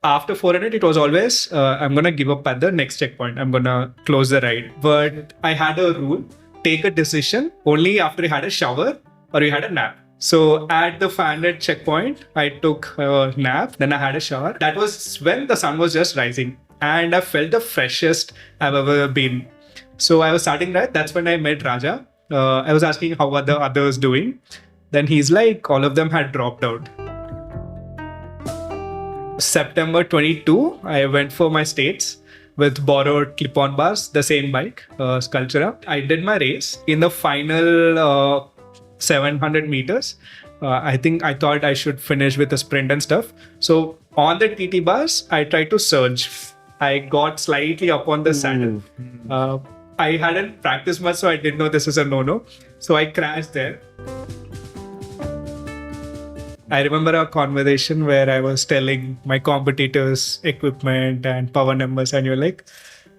after 400, it was always, I'm going to give up at the next checkpoint. I'm going to close the ride. But I had a rule, take a decision only after you had a shower or you had a nap. So at the 500 checkpoint, I took a nap, then I had a shower. That was when the sun was just rising and I felt the freshest I've ever been. So I was starting that. That's when I met Raja. I was asking how are the others doing. Then he's like, all of them had dropped out. September 22, I went for my states with borrowed clip-on bars, the same bike, Sculptura. I did my race. In the final 700 meters, I thought I should finish with a sprint and stuff. So on the TT bars, I tried to surge. I got slightly up on the saddle. I hadn't practiced much, so I didn't know this is a no-no. So I crashed there. I remember a conversation where I was telling my competitors equipment and power numbers, and you're like,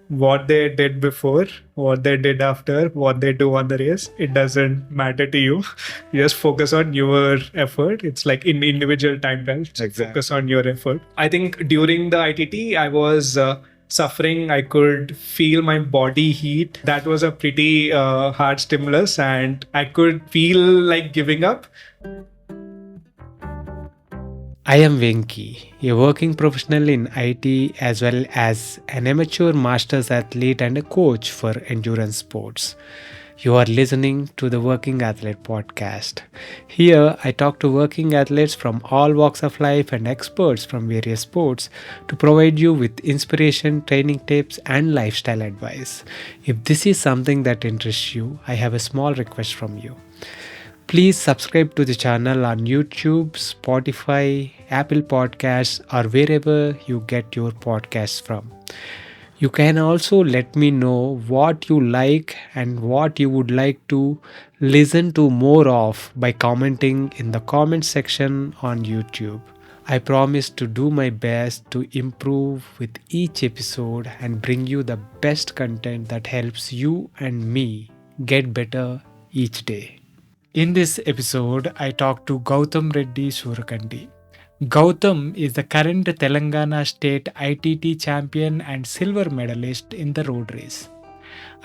what they did before, what they did after, what they do on the race, it doesn't matter to you. You just focus on your effort. It's like in individual time trials, exactly. Focus on your effort. I think during the ITT, I was suffering. I could feel my body heat. That was a pretty hard stimulus, and I could feel like giving up. I am Venki, a working professional in IT as well as an amateur masters athlete and a coach for endurance sports. You are listening to the Working Athlete podcast. Here, I talk to working athletes from all walks of life and experts from various sports to provide you with inspiration, training tips, and lifestyle advice. If this is something that interests you, I have a small request from you. Please subscribe to the channel on YouTube, Spotify, Apple Podcasts, or wherever you get your podcasts from. You can also let me know what you like and what you would like to listen to more of by commenting in the comment section on YouTube. I promise to do my best to improve with each episode and bring you the best content that helps you and me get better each day. In this episode, I talked to Gautam Reddy Surakanti. Gautam is the current Telangana state ITT champion and silver medalist in the road race.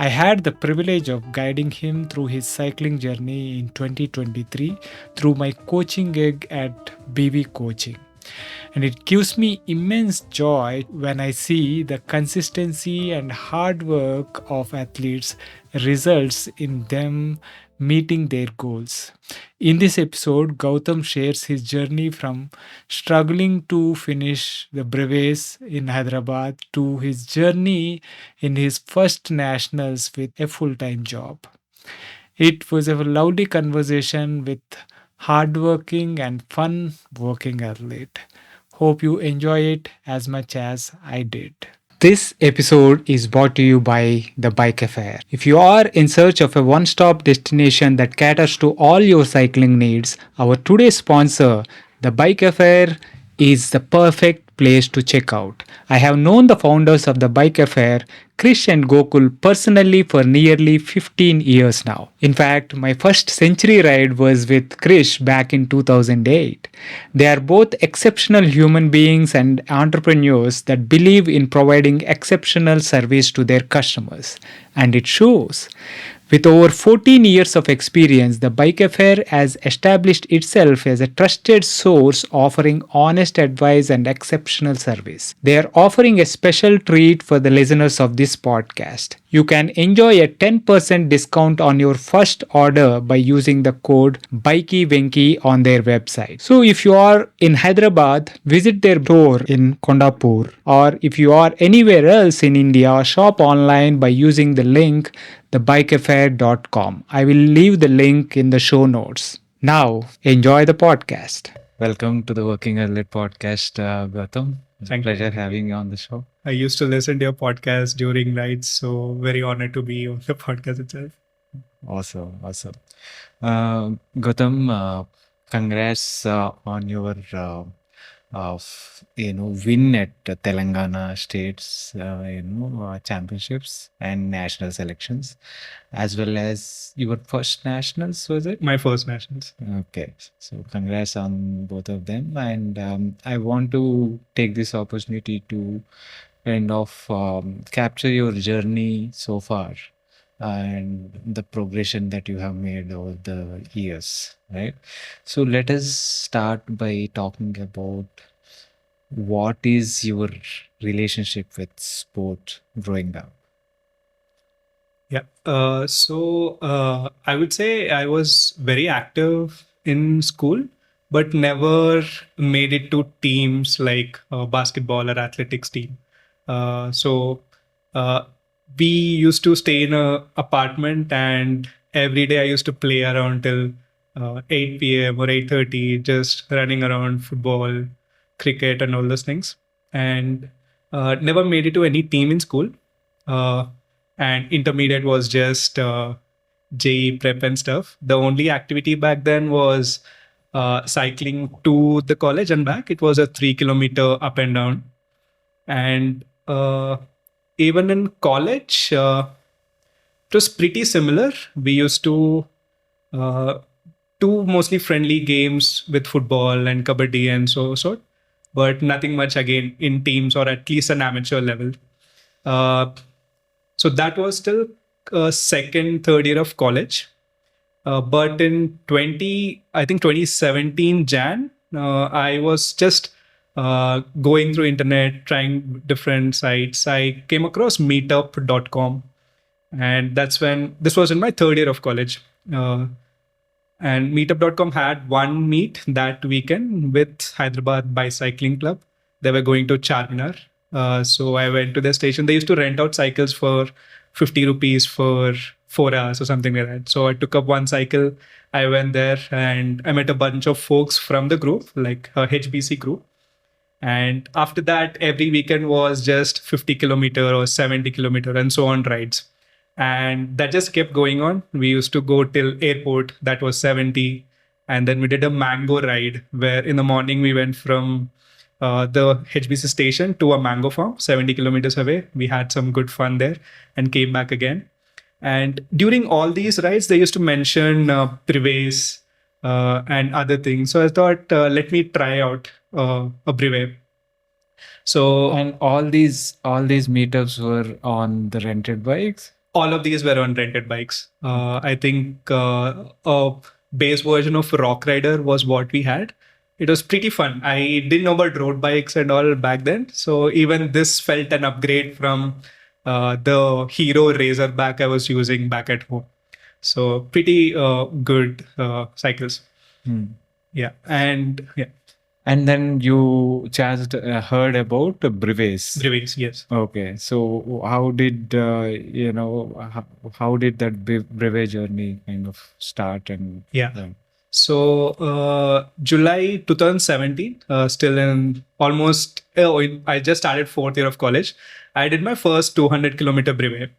I had the privilege of guiding him through his cycling journey in 2023 through my coaching gig at BB Coaching. And it gives me immense joy when I see the consistency and hard work of athletes results in them meeting their goals. In this episode, Gautam shares his journey from struggling to finish the Brevets in Hyderabad to his journey in his first nationals with a full-time job. It was a lovely conversation with hardworking and fun working athlete. Hope you enjoy it as much as I did. This episode is brought to you by The Bike Affair. If you are in search of a one-stop destination that caters to all your cycling needs, our today's sponsor, The Bike Affair, is the perfect place to check out. I have known the founders of The Bike Affair, Krish and Gokul, personally for nearly 15 years now. In fact, my first century ride was with Krish back in 2008. They are both exceptional human beings and entrepreneurs that believe in providing exceptional service to their customers. And it shows. With over 14 years of experience, the Bike Affair has established itself as a trusted source offering honest advice and exceptional service. They are offering a special treat for the listeners of this podcast. You can enjoy a 10% discount on your first order by using the code BikeyVenki on their website. So if you are in Hyderabad, visit their store in Kondapur, or if you are anywhere else in India, shop online by using the link thebikeaffair.com. I will leave the link in the show notes. Now, enjoy the podcast. Welcome to the Working Athlete podcast, Gautam. It's a pleasure having you on the show. I used to listen to your podcast during rides, so very honored to be on the podcast itself. Awesome. Gautam, congrats on your of win at Telangana states championships and national selections, as well as your first nationals, was it? My first nationals. Okay, so congrats on both of them, and I want to take this opportunity to kind of capture your journey so far and the progression that you have made over the years, right? So let us start by talking about what is your relationship with sport growing up? Yeah. I would say I was very active in school, but never made it to teams like basketball or athletics team. So uh, we used to stay in a apartment, and every day I used to play around till 8 p.m. or 8:30, just running around football, cricket, and all those things. And never made it to any team in school. Uh, and intermediate was just JE prep and stuff. The only activity back then was cycling to the college and back. It was a 3 kilometer up and down. And even in college, it was pretty similar. We used to uh, do mostly friendly games with football and kabaddi and so sort, but nothing much again in teams or at least an amateur level. Uh, so that was still second, third year of college. But in 2017 Jan, I was just going through internet, trying different sites. I came across meetup.com, and that's when this was in my third year of college. And meetup.com had one meet that weekend with Hyderabad Bicycling Club. They were going to Charminar. So I went to the station. They used to rent out cycles for 50 rupees for 4 hours or something like that. So I took up one cycle. I went there and I met a bunch of folks from the group, like a HBC group. And after that, every weekend was just 50 kilometer or 70 kilometer and so on rides. And that just kept going on. We used to go till airport, that was 70. And then we did a mango ride where in the morning we went from the HBC station to a mango farm, 70 kilometers away. We had some good fun there and came back again. And during all these rides, they used to mention Brevets and other things. So I thought, let me try out a Brevet. So And all these meetups were on the rented bikes. all of these were on rented bikes. I think a base version of Rock Rider was what we had. It was pretty fun. I didn't know about road bikes and all back then. So even this felt an upgrade from the Hero Razorback I was using back at home. So pretty good cycles. Yeah. And yeah, And then you just heard about Brevets. Brevets, yes. Okay, so how did how did that brevet journey kind of start? And Yeah. So July 2017, still in almost, I just started fourth year of college. I did my first 200 kilometer brevet.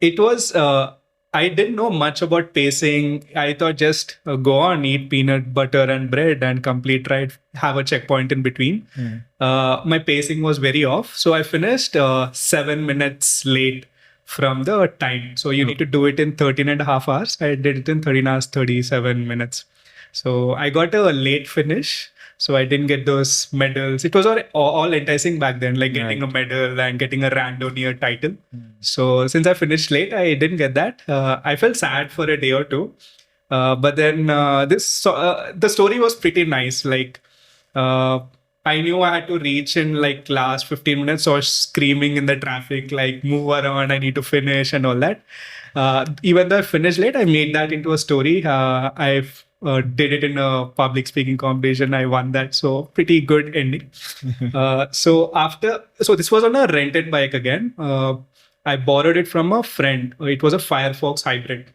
It was, I didn't know much about pacing. I thought just go on, eat peanut butter and bread and complete ride, have a checkpoint in between. My pacing was very off. So I finished 7 minutes late from the time. So you need to do it in 13 and a half hours. I did it in 13 hours, 37 minutes. So I got a late finish. So I didn't get those medals. It was all enticing back then, like getting a medal and getting a randonneur title. So since I finished late, I didn't get that. I felt sad for a day or two. But then the story was pretty nice. Like I knew I had to reach in like last 15 minutes, so I was screaming in the traffic, like move around, I need to finish and all that. Even though I finished late, I made that into a story. I've did it in a public speaking competition. I won that. So pretty good ending. So this was on a rented bike again. I borrowed it from a friend. It was a Firefox hybrid.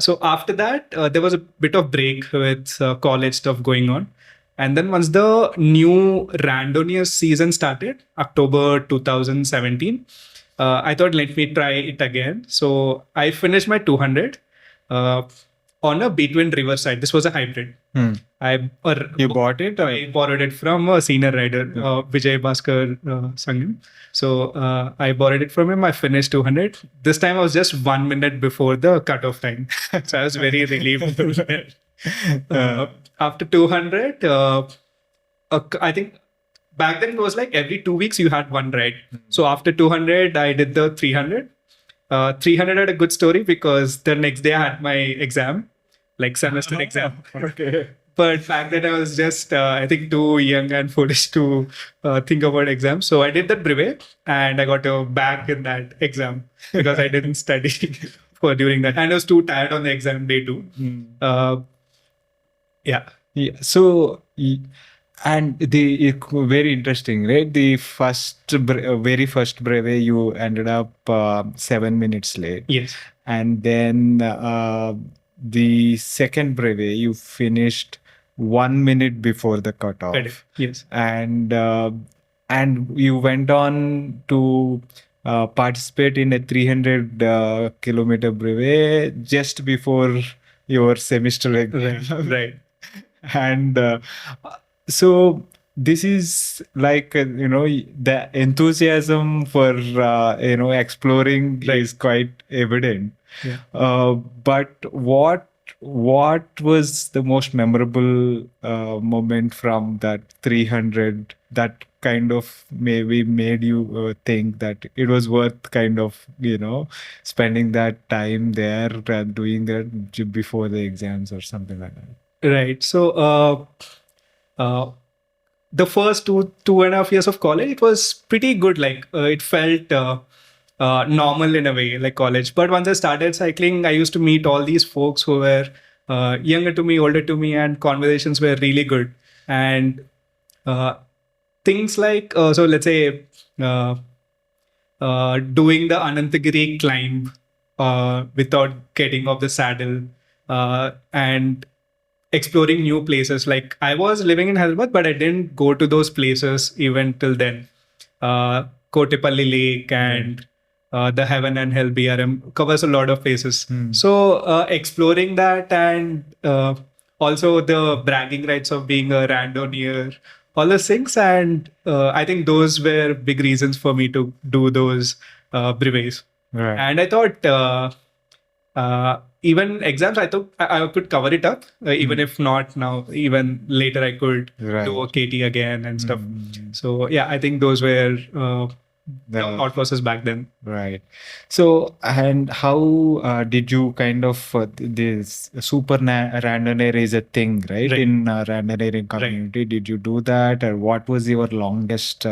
So after that, there was a bit of break with college stuff going on. And then once the new randonneur season started, October 2017, I thought, let me try it again. So I finished my 200 on a between riverside. This was a hybrid. Hmm. Or You bought it? Or? I borrowed it from a senior rider, Vijay Bhaskar Sangam. So I borrowed it from him. I finished 200. This time I was just 1 minute before the cutoff time. So I was very relieved. After 200, I think back then it was like every 2 weeks you had one ride. So after 200, I did the 300. 300 had a good story because the next day I had my exam, like semester exam. Okay. But back then I was just, I think, too young and foolish to think about exams. So I did that brevet and I got a back in that exam because I didn't study for during that. And I was too tired on the exam day too. Yeah. Yeah. So, and very interesting, right? The very first brevet, you ended up 7 minutes late. Yes. And then the second brevet, you finished 1 minute before the cutoff. Correct. Yes. And you went on to participate in a 300 kilometer brevet just before your semester exam. Right. And so this is like the enthusiasm for exploring is quite evident. Yeah. But what was the most memorable moment from that 300 that kind of maybe made you think that it was worth kind of spending that time there and doing that before the exams or something like that? Right. So the first 2.5 years of college, it was pretty good. Like it felt normal in a way, like college. But once I started cycling, I used to meet all these folks who were younger to me, older to me, and conversations were really good. And things like, so let's say doing the Anantagiri climb without getting off the saddle and exploring new places. Like I was living in Hyderabad, but I didn't go to those places even till then. Kotepalli Lake and the Heaven and Hell BRM covers a lot of places. So exploring that and also the bragging rights of being a randonneer, all those things. And I think those were big reasons for me to do those brevets. Right. And I thought even exams, I thought I could cover it up, even if not now, even later I could do a KT again and stuff. So yeah, I think those were the thought process back then. Right. So, and how did you kind of this super randonneer is a thing, right? In randonneering community, did you do that, or what was your longest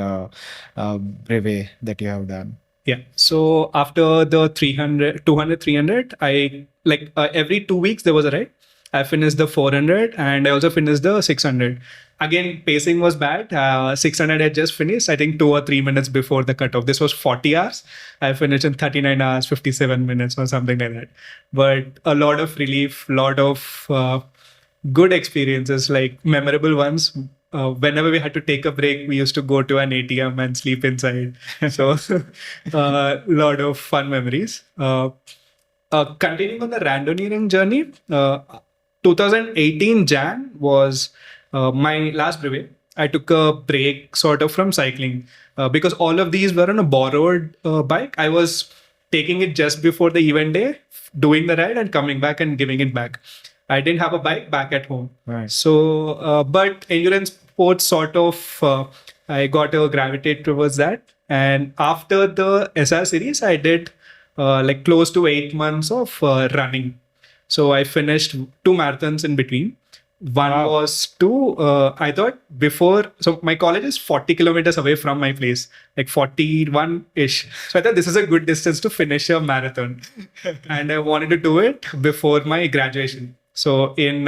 brevet that you have done? Yeah. So after the 200, 300, I like every 2 weeks there was a ride. I finished the 400 and I also finished the 600. Again, pacing was bad. 600 I just finished, I think 2 or 3 minutes before the cutoff. This was 40 hours. I finished in 39 hours, 57 minutes or something like that. But a lot of relief, lot of good experiences, like memorable ones. Whenever we had to take a break, we used to go to an ATM and sleep inside. So a lot of fun memories. Continuing on the randonneering journey, 2018 Jan was my last brevet. I took a break sort of from cycling because all of these were on a borrowed bike. I was taking it just before the event day, doing the ride and coming back and giving it back. I didn't have a bike back at home. Right. So, but endurance sports sort of, I got to gravitate towards that. And after the SR series, I did like close to 8 months of running. So I finished 2 marathons in between. One was I thought before, so my college is 40 kilometers away from my place, like 41-ish. So I thought this is a good distance to finish a marathon. And I wanted to do it before my graduation. So in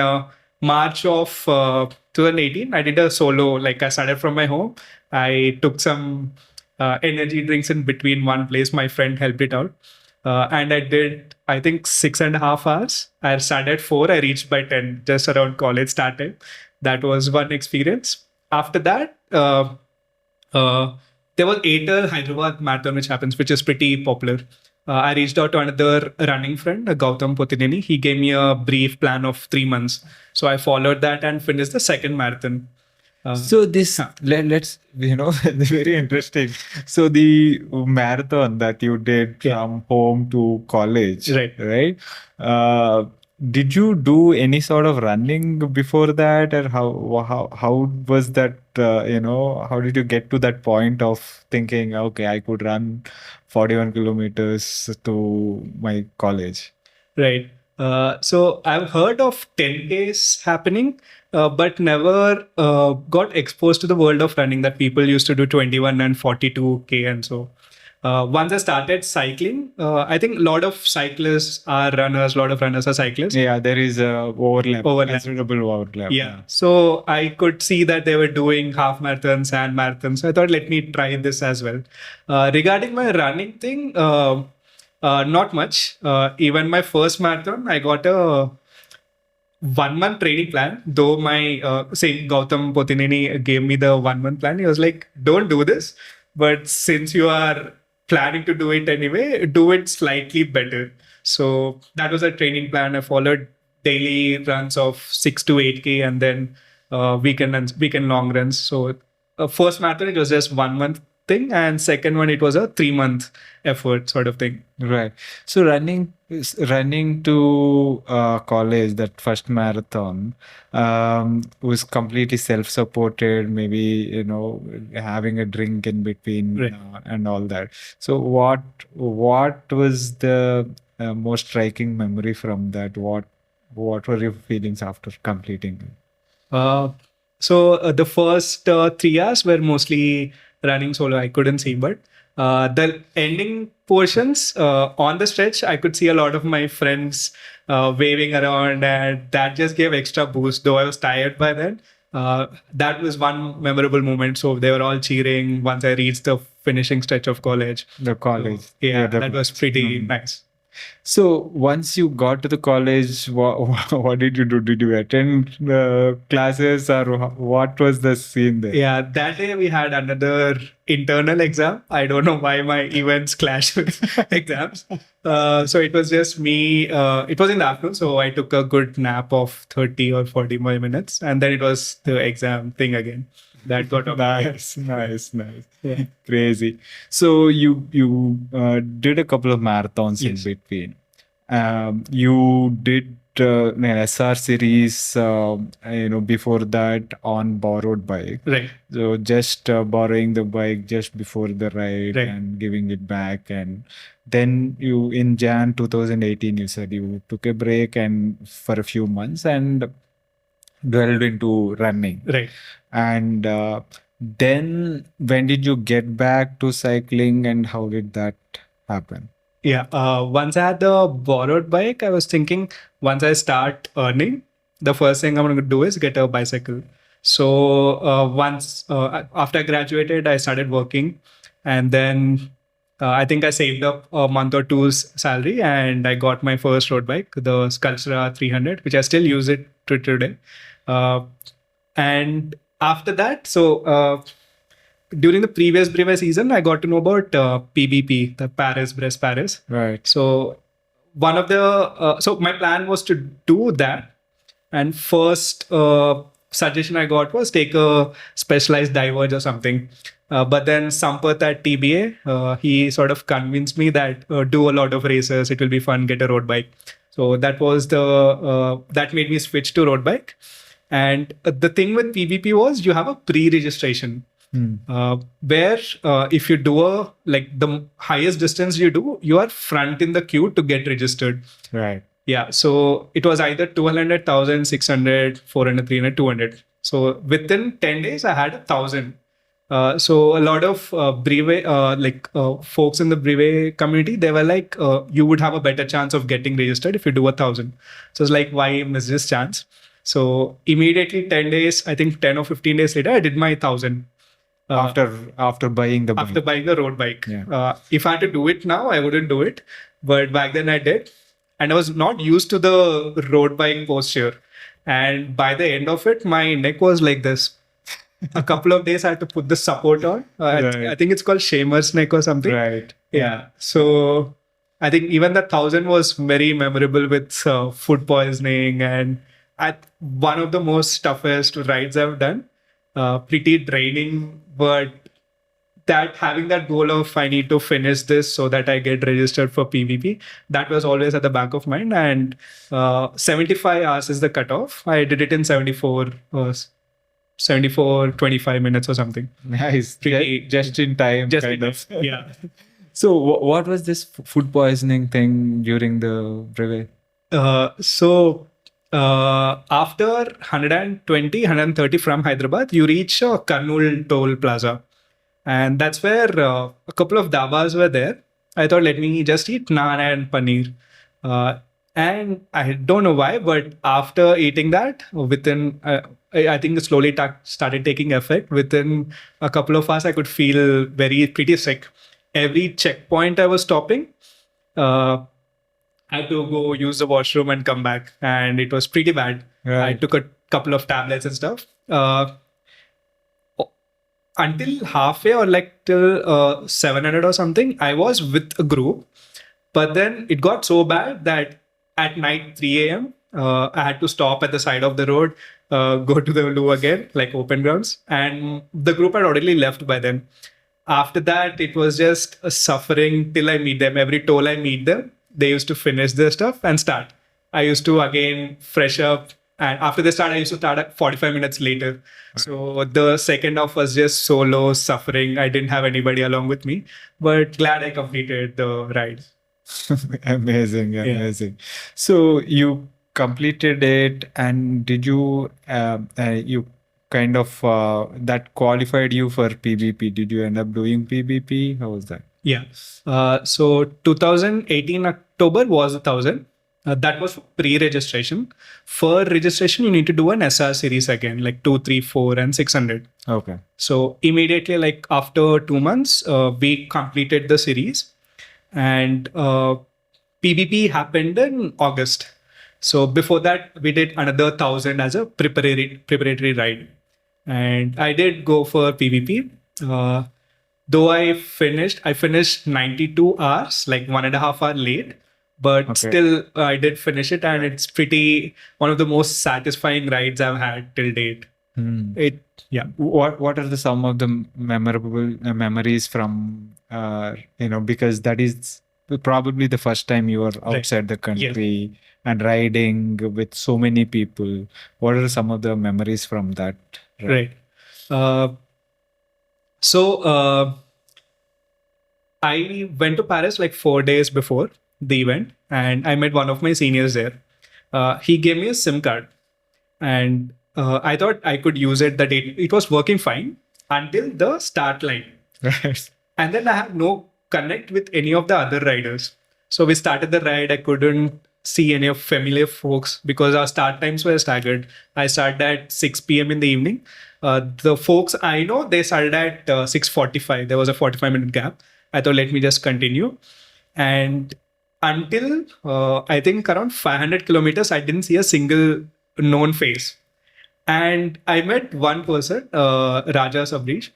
March of 2018, I did a solo, like I started from my home. I took some energy drinks in between one place. My friend helped it out. And I did, I think, 6.5 hours. I started at 4. I reached by 10, just around college start time. That was one experience. After that, there was Atal Hyderabad Marathon, which happens, which is pretty popular. I reached out to another running friend, Gautam Potineni. He gave me a brief plan of 3 months. So I followed that and finished the second marathon. So this let's very interesting. So the marathon that you did from home to college, right? Did you do any sort of running before that, or how was that? How did you get to that point of thinking, okay, I could run 41 kilometers to my college? Right. So I've heard of 10Ks happening, but never got exposed to the world of running that people used to do 21 and 42K and so. Once I started cycling, I think a lot of cyclists are runners, a lot of runners are cyclists. Yeah, there is a considerable overlap. Yeah. So I could see that they were doing half marathons and marathons. So I thought, let me try this as well. Regarding my running thing, not much. Even my first marathon, I got a 1 month training plan. Though my same Gautam Potineni gave me the 1 month plan. He was like, don't do this. But since you are planning to do it anyway, do it slightly better. So that was a training plan. I followed daily runs of 6 to 8K and then weekend long runs. So first marathon, it was just 1 month thing. And second one, it was a 3 month effort sort of thing. Right. So running to college, that first marathon, was completely self-supported. Maybe having a drink in between and all that. So what was the most striking memory from that? What were your feelings after completing? So the first 3 hours were mostly running solo. I couldn't see, but the ending portions on the stretch, I could see a lot of my friends waving around, and that just gave extra boost. Though I was tired by then, that was one memorable moment. So they were all cheering once I reached the finishing stretch of college. The college, that was pretty nice. So once you got to the college, what did you do? Did you attend classes, or what was the scene there? Yeah, that day we had another internal exam. I don't know why my events clash with exams. So it was just me. It was in the afternoon, so I took a good nap of 30 or 45 minutes, and then it was the exam thing again. That got nice. Yeah. Crazy. So you did a couple of marathons in between. You did an SR series, before that on borrowed bike. Right. So just borrowing the bike just before the ride and giving it back, and then you in Jan 2018 you said you took a break and for a few months and dwelled into running. Right. And then when did you get back to cycling, and how did that happen? Yeah. Once I had the borrowed bike, I was thinking once I start earning, the first thing I'm going to do is get a bicycle. So once after I graduated, I started working, and then I think I saved up a month or two's salary, and I got my first road bike, the Sculptra 300, which I still use it to today. And after that, so during the previous Brevets season, I got to know about PBP, the Paris-Brest-Paris. Right. So one of the so my plan was to do that, and first suggestion I got was take a specialized diverge or something. But then Sampath at TBA, he sort of convinced me that do a lot of races, it will be fun, get a road bike. So that was that made me switch to road bike. And the thing with PBP was you have a pre-registration. Where if you do the highest distance you do, you are front in the queue to get registered. Right. Yeah. So it was either 200, 1,000, 600, 400, 300, 200. So within 10 days, I had 1,000. So a lot of Brevet, folks in the Brevet community, they were like, you would have a better chance of getting registered if you do 1,000. So it's like, why miss this chance? So immediately 10 days, I think 10 or 15 days later, I did my 1,000. After buying the bike. After buying the road bike. Yeah. If I had to do it now, I wouldn't do it. But back then I did. And I was not used to the road bike posture. And by the end of it, my neck was like this. A couple of days I had to put the support on. I think it's called shamer's neck or something. Right. Yeah. So I think even the 1,000 was very memorable with food poisoning, and at one of the most toughest rides I've done. Pretty draining, but that having that goal of I need to finish this so that I get registered for PVP, that was always at the back of mind. And 75 hours is the cutoff. I did it in 74, 25 minutes or something. Nice. Pretty- Just in time, Just kind enough. of. Yeah. So, what was this food poisoning thing during the brevet? After 120, 130 from Hyderabad, you reach Karnool Toll Plaza. And that's where a couple of dabas were there. I thought, let me just eat naan and paneer. And I don't know why, but after eating that, within, I think it slowly started taking effect. Within a couple of hours, I could feel pretty sick. Every checkpoint I was stopping, I had to go use the washroom and come back. And it was pretty bad. I Right. took a couple of tablets and stuff. Until halfway or like till 700 or something, I was with a group. But then it got so bad that at night, 3 a.m., I had to stop at the side of the road, go to the loo again, like open grounds. And the group had already left by then. After that, it was just a suffering till I meet them. Every toll I meet them, they used to finish their stuff and start. I used to again fresh up. And after they start, I used to start at 45 minutes later. So the second off was just solo suffering. I didn't have anybody along with me, but glad I completed the ride. Amazing, amazing. So you completed it, and did you you kind of that qualified you for PBP? Did you end up doing PBP? How was that? Yeah. So 2018 October was 1,000. That was pre-registration. For registration, you need to do an SR series again, like 2, 3, 4, and 600. Okay. So immediately, like after 2 months, we completed the series, and PBP happened in August. So before that, we did another 1,000 as a preparatory ride, and I did go for PBP. Though I finished 92 hours, like 1.5 hour late, but Okay. still I did finish it, and it's pretty one of the most satisfying rides I've had till date. Yeah. What are some of the memorable memories from because that is probably the first time you were outside the country and riding with so many people. What are some of the memories from that? Right. I went to Paris like 4 days before the event, and I met one of my seniors there. He gave me a SIM card, and I thought I could use it the day. It was working fine until the start line. Right. And then I had no connect with any of the other riders. So we started the ride. I couldn't see any of familiar folks because our start times were staggered. I started at 6 p.m. in the evening. The folks I know, they started at 6:45. There was a 45-minute gap. I thought, let me just continue. And until I think around 500 kilometers, I didn't see a single known face. And I met one person, Raja Sabrish.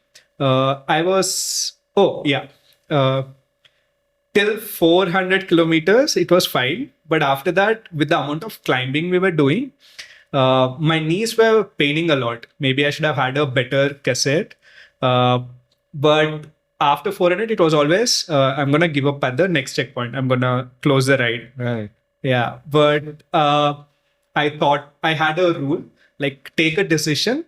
Till 400 kilometers, it was fine. But after that, with the amount of climbing we were doing, my knees were paining a lot. Maybe I should have had a better cassette. But after 400, it was always, I'm going to give up at the next checkpoint. I'm going to close the ride. Right. Yeah. But I thought I had a rule, like take a decision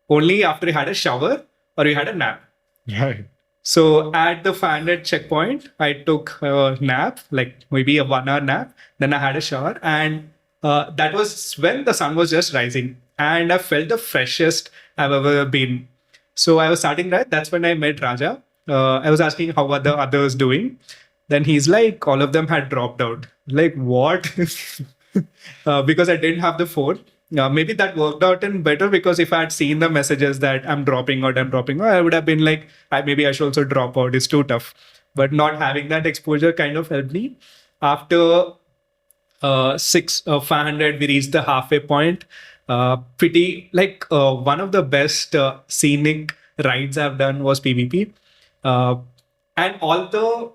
only after you had a shower or you had a nap. Right. So at the 500 checkpoint, I took a nap, like maybe a 1 hour nap. Then I had a shower, and that was when the sun was just rising, and I felt the freshest I've ever been. So I was starting right. That's when I met Raja. I was asking how are the others doing. Then he's like, all of them had dropped out. Like what? Because I didn't have the phone. Maybe that worked out in better, because if I had seen the messages that I'm dropping out, I would have been like, maybe I should also drop out. It's too tough. But not having that exposure kind of helped me. After 500, we reached the halfway point. Pretty like one of the best scenic rides I've done was PVP. And all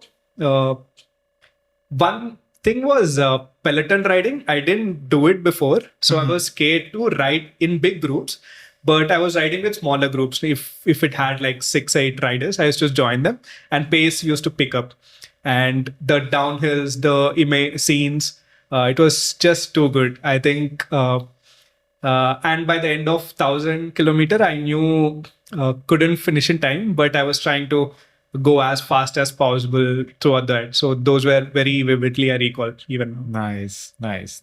One thing was peloton riding. I didn't do it before, so I was scared to ride in big groups. But I was riding with smaller groups. If it had like 6-8 riders, I used to join them, and pace used to pick up. And the downhills, the scenes, it was just too good. I think. And by the end of 1,000 kilometer, I knew couldn't finish in time, but I was trying to go as fast as possible throughout that. So those were very vividly I recall even now. Nice.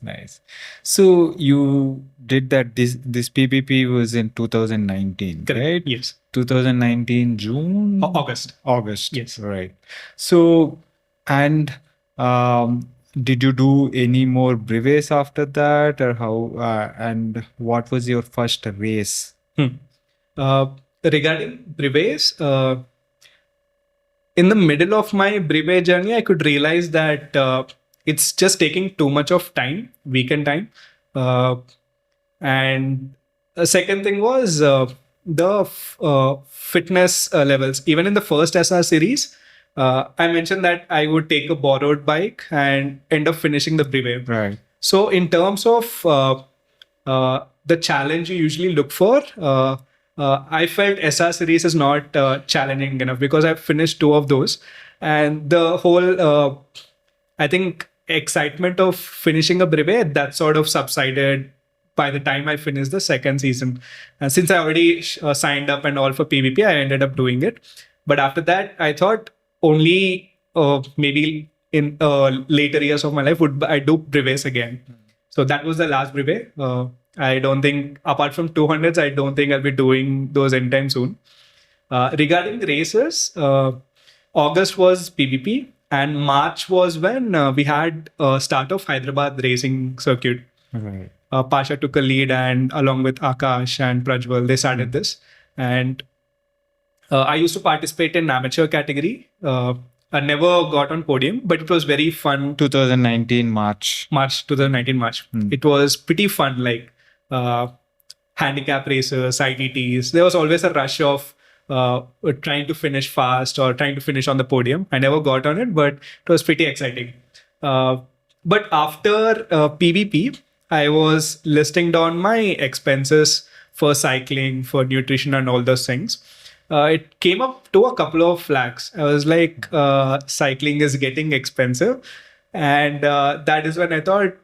So you did that. This PPP was in 2019, Correct. right? Yes. 2019 June. August. Yes. Right. So, and did you do any more brevets after that, or how? And what was your first race? Regarding brevets, in the middle of my brevet journey, I could realize that it's just taking too much of time, weekend time. And the second thing was the fitness levels. Even in the first SR series, I mentioned that I would take a borrowed bike and end up finishing the brevet. Right. So in terms of the challenge you usually look for, I felt SR series is not challenging enough because I've finished 2 of those, and the whole I think excitement of finishing a brevet that sort of subsided by the time I finished the second season. And since I already signed up and all for PvP, I ended up doing it. But after that, I thought only maybe in later years of my life would I do brevets again. So that was the last brevet. I don't think, apart from 200s, I don't think I'll be doing those anytime soon. Regarding races, August was PvP, and March was when we had start of Hyderabad racing circuit. Right. Pasha took a lead, and along with Akash and Prajwal, they started this. And I used to participate in amateur category. I never got on podium, but it was very fun. 2019 March. 2019 March. It was pretty fun, like handicap races, ITTs. There was always a rush of trying to finish fast or trying to finish on the podium. I never got on it, but it was pretty exciting. But after PvP, I was listing down my expenses for cycling, for nutrition, and all those things. It came up to a couple of lakhs. I was like, cycling is getting expensive. And that is when I thought,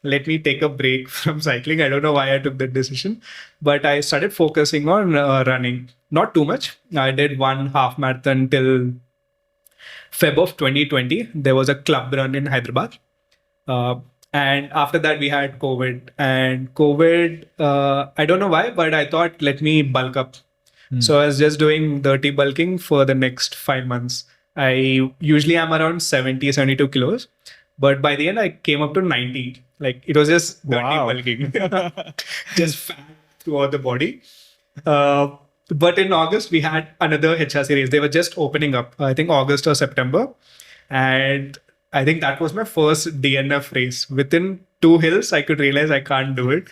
let me take a break from cycling. I don't know why I took that decision, but I started focusing on running. Not too much. I did 1 half marathon till Feb of 2020. There was a club run in Hyderabad. And after that, we had COVID. And COVID, I don't know why, but I thought, let me bulk up. So I was just doing dirty bulking for the next 5 months. I usually am around 70, 72 kilos. But by the end, I came up to 90. Like, it was just dirty bulking. Just fat throughout the body. But in August, we had another HR series. They were just opening up, I think August or September. And I think that was my first DNF race. Within 2 hills, I could realize I can't do it.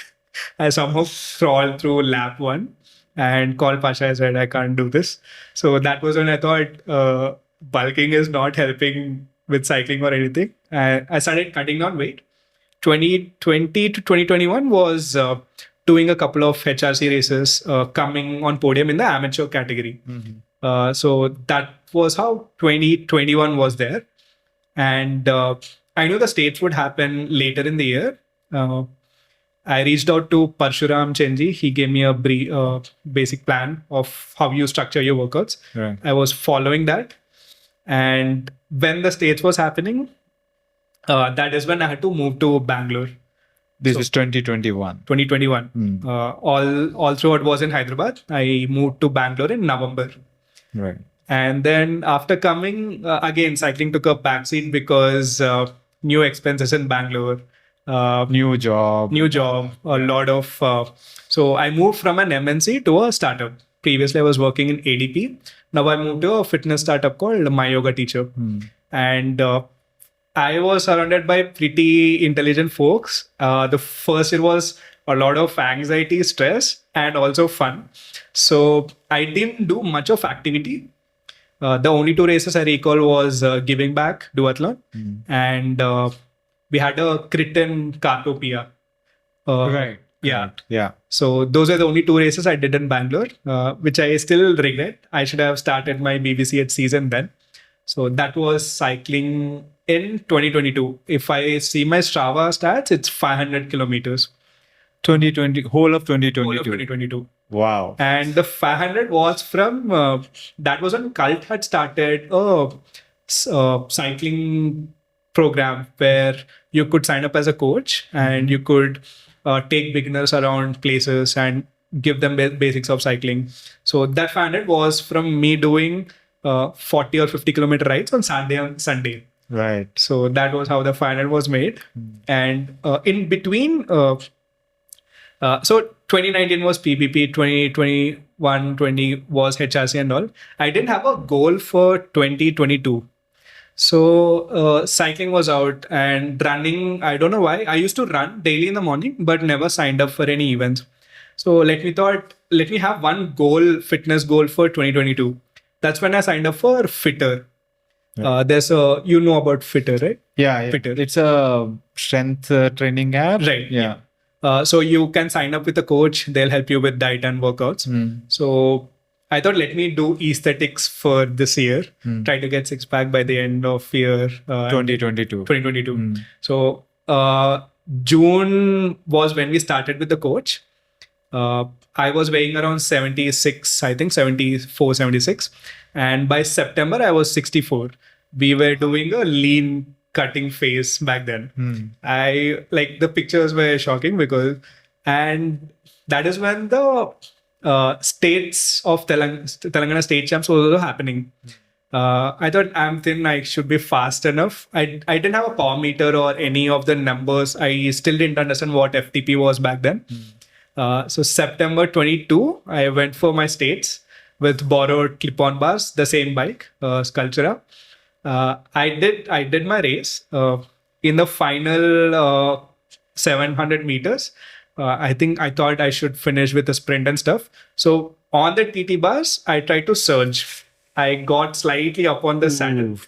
I somehow crawled through lap 1 and called Pasha. I said, I can't do this. So that was when I thought bulking is not helping with cycling or anything. I started cutting down weight. 2020 to 2021 was doing a couple of HRC races, coming on podium in the amateur category. So that was how 2021 was there. And I knew the states would happen later in the year. I reached out to Parshuram Chenji. He gave me a basic plan of how you structure your workouts. Right. I was following that. And when the states was happening, that is when I had to move to Bangalore. This is 2021. 2021. All through it was in Hyderabad. I moved to Bangalore in November. Right. And then after coming, again, cycling took a backseat because new expenses in Bangalore. New job. A lot of... so I moved from an MNC to a startup. Previously, I was working in ADP. Now I moved to a fitness startup called My Yoga Teacher. And I was surrounded by pretty intelligent folks. The first year was a lot of anxiety, stress, and also fun. So I didn't do much of activity. The only two races I recall was Giving Back Duathlon, and we had a crit in Cartopia. Right. Yeah. Correct. Yeah. So those are the only two races I did in Bangalore, which I still regret. I should have started my BBCH season then. So that was cycling in 2022. If I see my Strava stats, it's 500 kilometers. 2020, whole of Whole 2022. of 2022. Wow. And the 500 was from, that was when Cult had started a cycling program where you could sign up as a coach and you could take beginners around places and give them basics of cycling. So that 500 was from me doing 40 or 50 kilometer rides on Saturday and Sunday. Right. So that was how the 500 was made. And in between, so 2019 was PPP, 2021, 20 was HRC and all. I didn't have a goal for 2022. So cycling was out and running. I don't know why. I used to run daily in the morning, but never signed up for any events. So let me have one goal, fitness goal for 2022. That's when I signed up for Fitter. There's you know about Fitter, right? Yeah. Fitter. It's a strength training app. Right. Yeah. So you can sign up with a coach. They'll help you with diet and workouts. So I thought, let me do aesthetics for this year. Try to get 6-pack by the end of year 2022. 2022. So June was when we started with the coach. I was weighing around 76, I think 74, 76. And by September, I was 64. We were doing a lean cutting phase back then. I like the pictures were shocking and that is when the states of Telangana state champs was also happening. I thought I'm thin, I should be fast enough. I didn't have a power meter or any of the numbers. I still didn't understand what FTP was back then. So September 22, I went for my states with borrowed clip-on bars, the same bike, Sculptura. I did my race. In the final 700 meters, I thought I should finish with a sprint and stuff. So on the TT bars, I tried to surge. I got slightly up on the saddle.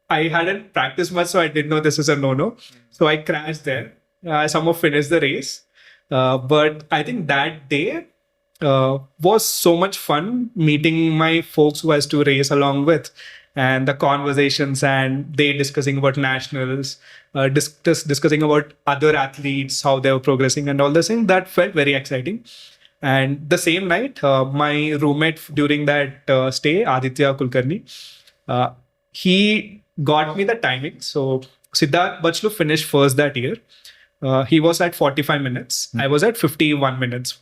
I hadn't practiced much, so I didn't know this is a no-no. So I crashed there. I somehow finished the race. But I think that day was so much fun meeting my folks who I was to race along with, and the conversations and they discussing about nationals, discussing about other athletes, how they were progressing and all this thing. That felt very exciting. And the same night, my roommate during that stay, Aditya Kulkarni, he got me the timing. So Siddharth Bachlu finished first that year. He was at 45 minutes. I was at 51 minutes.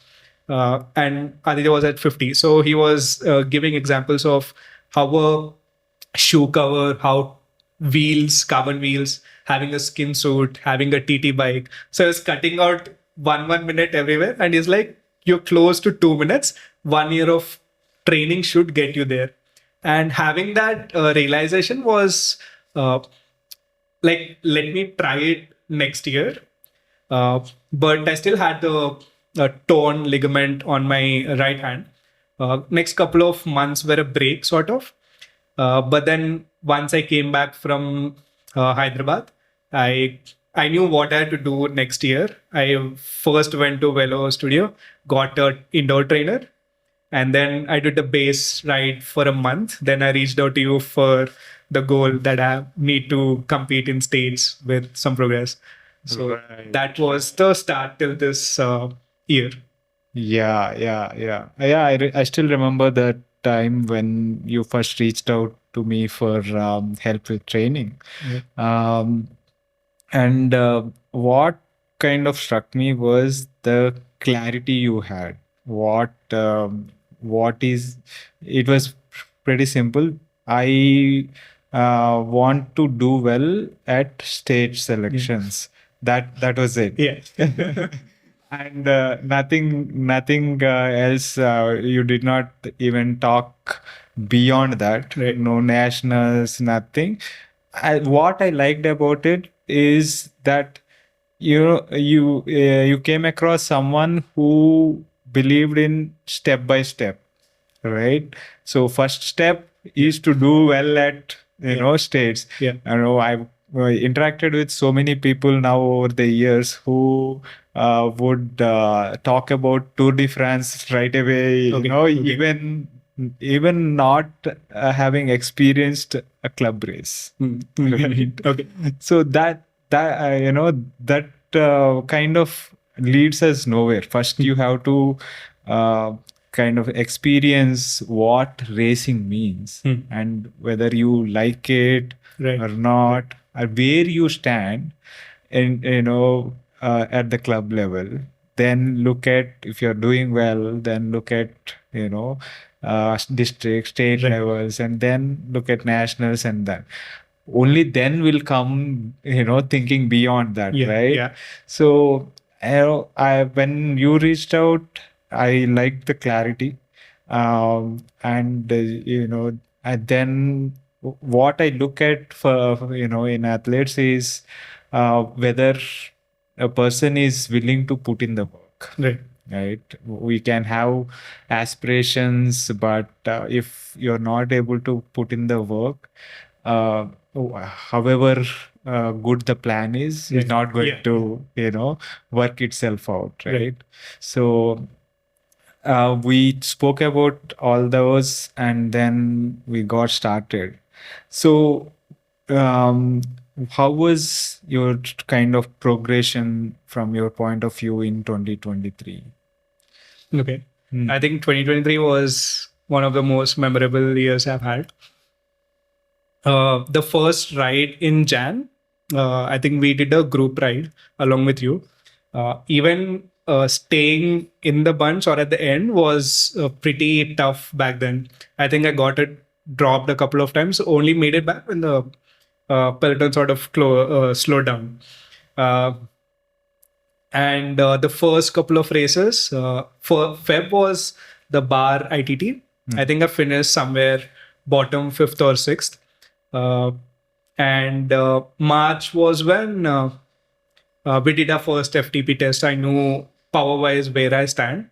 And Aditya was at 50. So he was giving examples of how a shoe cover, how wheels, carbon wheels, having a skin suit, having a TT bike. So he was cutting out one minute everywhere. And he's like, you're close to 2 minutes. 1 year of training should get you there. And having that realization was like, let me try it next year. But I still had the torn ligament on my right hand. Next couple of months were a break, sort of. But then once I came back from Hyderabad, I knew what I had to do next year. I first went to Velo Studio, got an indoor trainer, and then I did the base ride for a month. Then I reached out to you for the goal that I need to compete in states with some progress. So that was the start till this year. Yeah. I still remember that time when you first reached out to me for help with training. And what kind of struck me was the clarity you had. It was pretty simple. I want to do well at state selections. That was it. Yeah. And nothing else. You did not even talk beyond that. Right. No nationals, nothing. What I liked about it is that you came across someone who believed in step by step, right? So first step, is to do well at states. Yeah. I've interacted with so many people now over the years who would talk about Tour de France right away. Okay, Even not having experienced a club race. Right? Okay. So that kind of leads us nowhere. First, you have to kind of experience what racing means and whether you like it Right. or not, or where you stand, and at the club level. Then look at, if you're doing well, then look at district, state Right. levels, and then look at nationals, and then only then will come thinking beyond that, Yeah, right? yeah. So when you reached out, I liked the clarity, and and then what I look at for in athletes is whether a person is willing to put in the work. Right, we can have aspirations, but if you're not able to put in the work, however good the plan is not going to work itself out, right? So we spoke about all those, and then we got started. So how was your kind of progression from your point of view in 2023? Okay. I think 2023 was one of the most memorable years I've had. The first ride in Jan, I think we did a group ride along with you. Even staying in the bunch or at the end was pretty tough back then. I think I got it dropped a couple of times, only made it back when the peloton sort of slowed down. And the first couple of races for Feb was the bar ITT. I think I finished somewhere bottom 5th or 6th. And March was when we did our first FTP test. I knew power wise where I stand,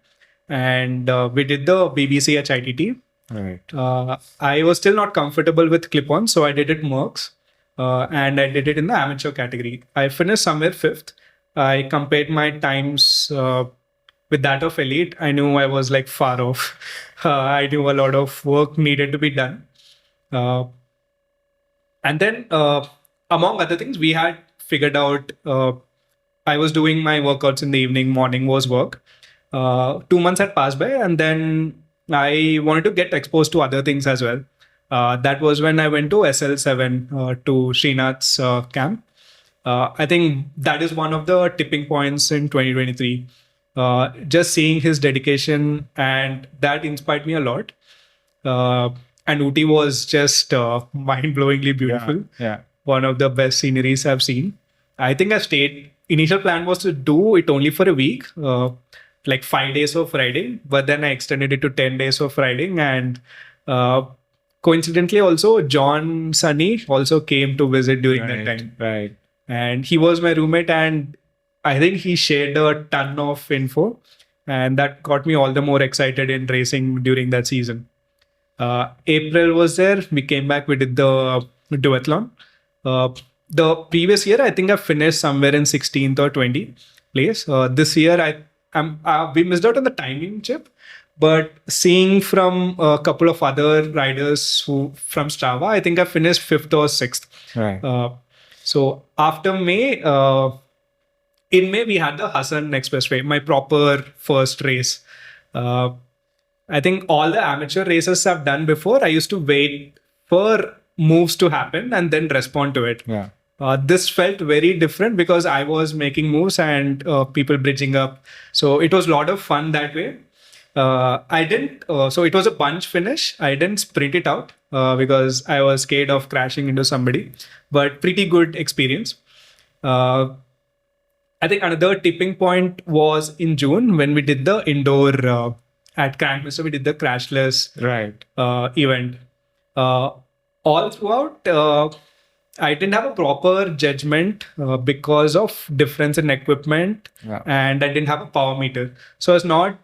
and we did the BBC HITT. Right. I was still not comfortable with clip-on, so I did it Mercs, and I did it in the amateur category. I finished somewhere 5th. I compared my times with that of elite. I knew I was like far off. I knew a lot of work needed to be done. And then, among other things, we had figured out I was doing my workouts in the evening, morning was work. 2 months had passed by, and then I wanted to get exposed to other things as well. That was when I went to SL7 to Srinath's camp. I think that is one of the tipping points in 2023. Just seeing his dedication, and that inspired me a lot. And Ooty was just mind-blowingly beautiful. Yeah. One of the best sceneries I've seen. I think I stayed. Initial plan was to do it only for a week, like 5 days of riding, but then I extended it to 10 days of riding. And coincidentally, also John Sunny also came to visit during that time. Right. And he was my roommate, and I think he shared a ton of info, and that got me all the more excited in racing during that season. April was there. We came back. We did the duathlon. The previous year, I think I finished somewhere in 16th or 20th place. This year, we missed out on the timing chip, but seeing from a couple of other riders who from Strava, I think I finished 5th or 6th. Right. So after May, in May, we had the Hassan Expressway, my proper first race. I think all the amateur races I've done before, I used to wait for moves to happen and then respond to it. Yeah. This felt very different because I was making moves and people bridging up. So it was a lot of fun that way. I didn't, so it was a bunch finish. I didn't sprint it out because I was scared of crashing into somebody, but pretty good experience. I think another tipping point was in June when we did the indoor at Crankmaster, we did the crashless event. All throughout, I didn't have a proper judgment because of difference in equipment, and I didn't have a power meter. So I was not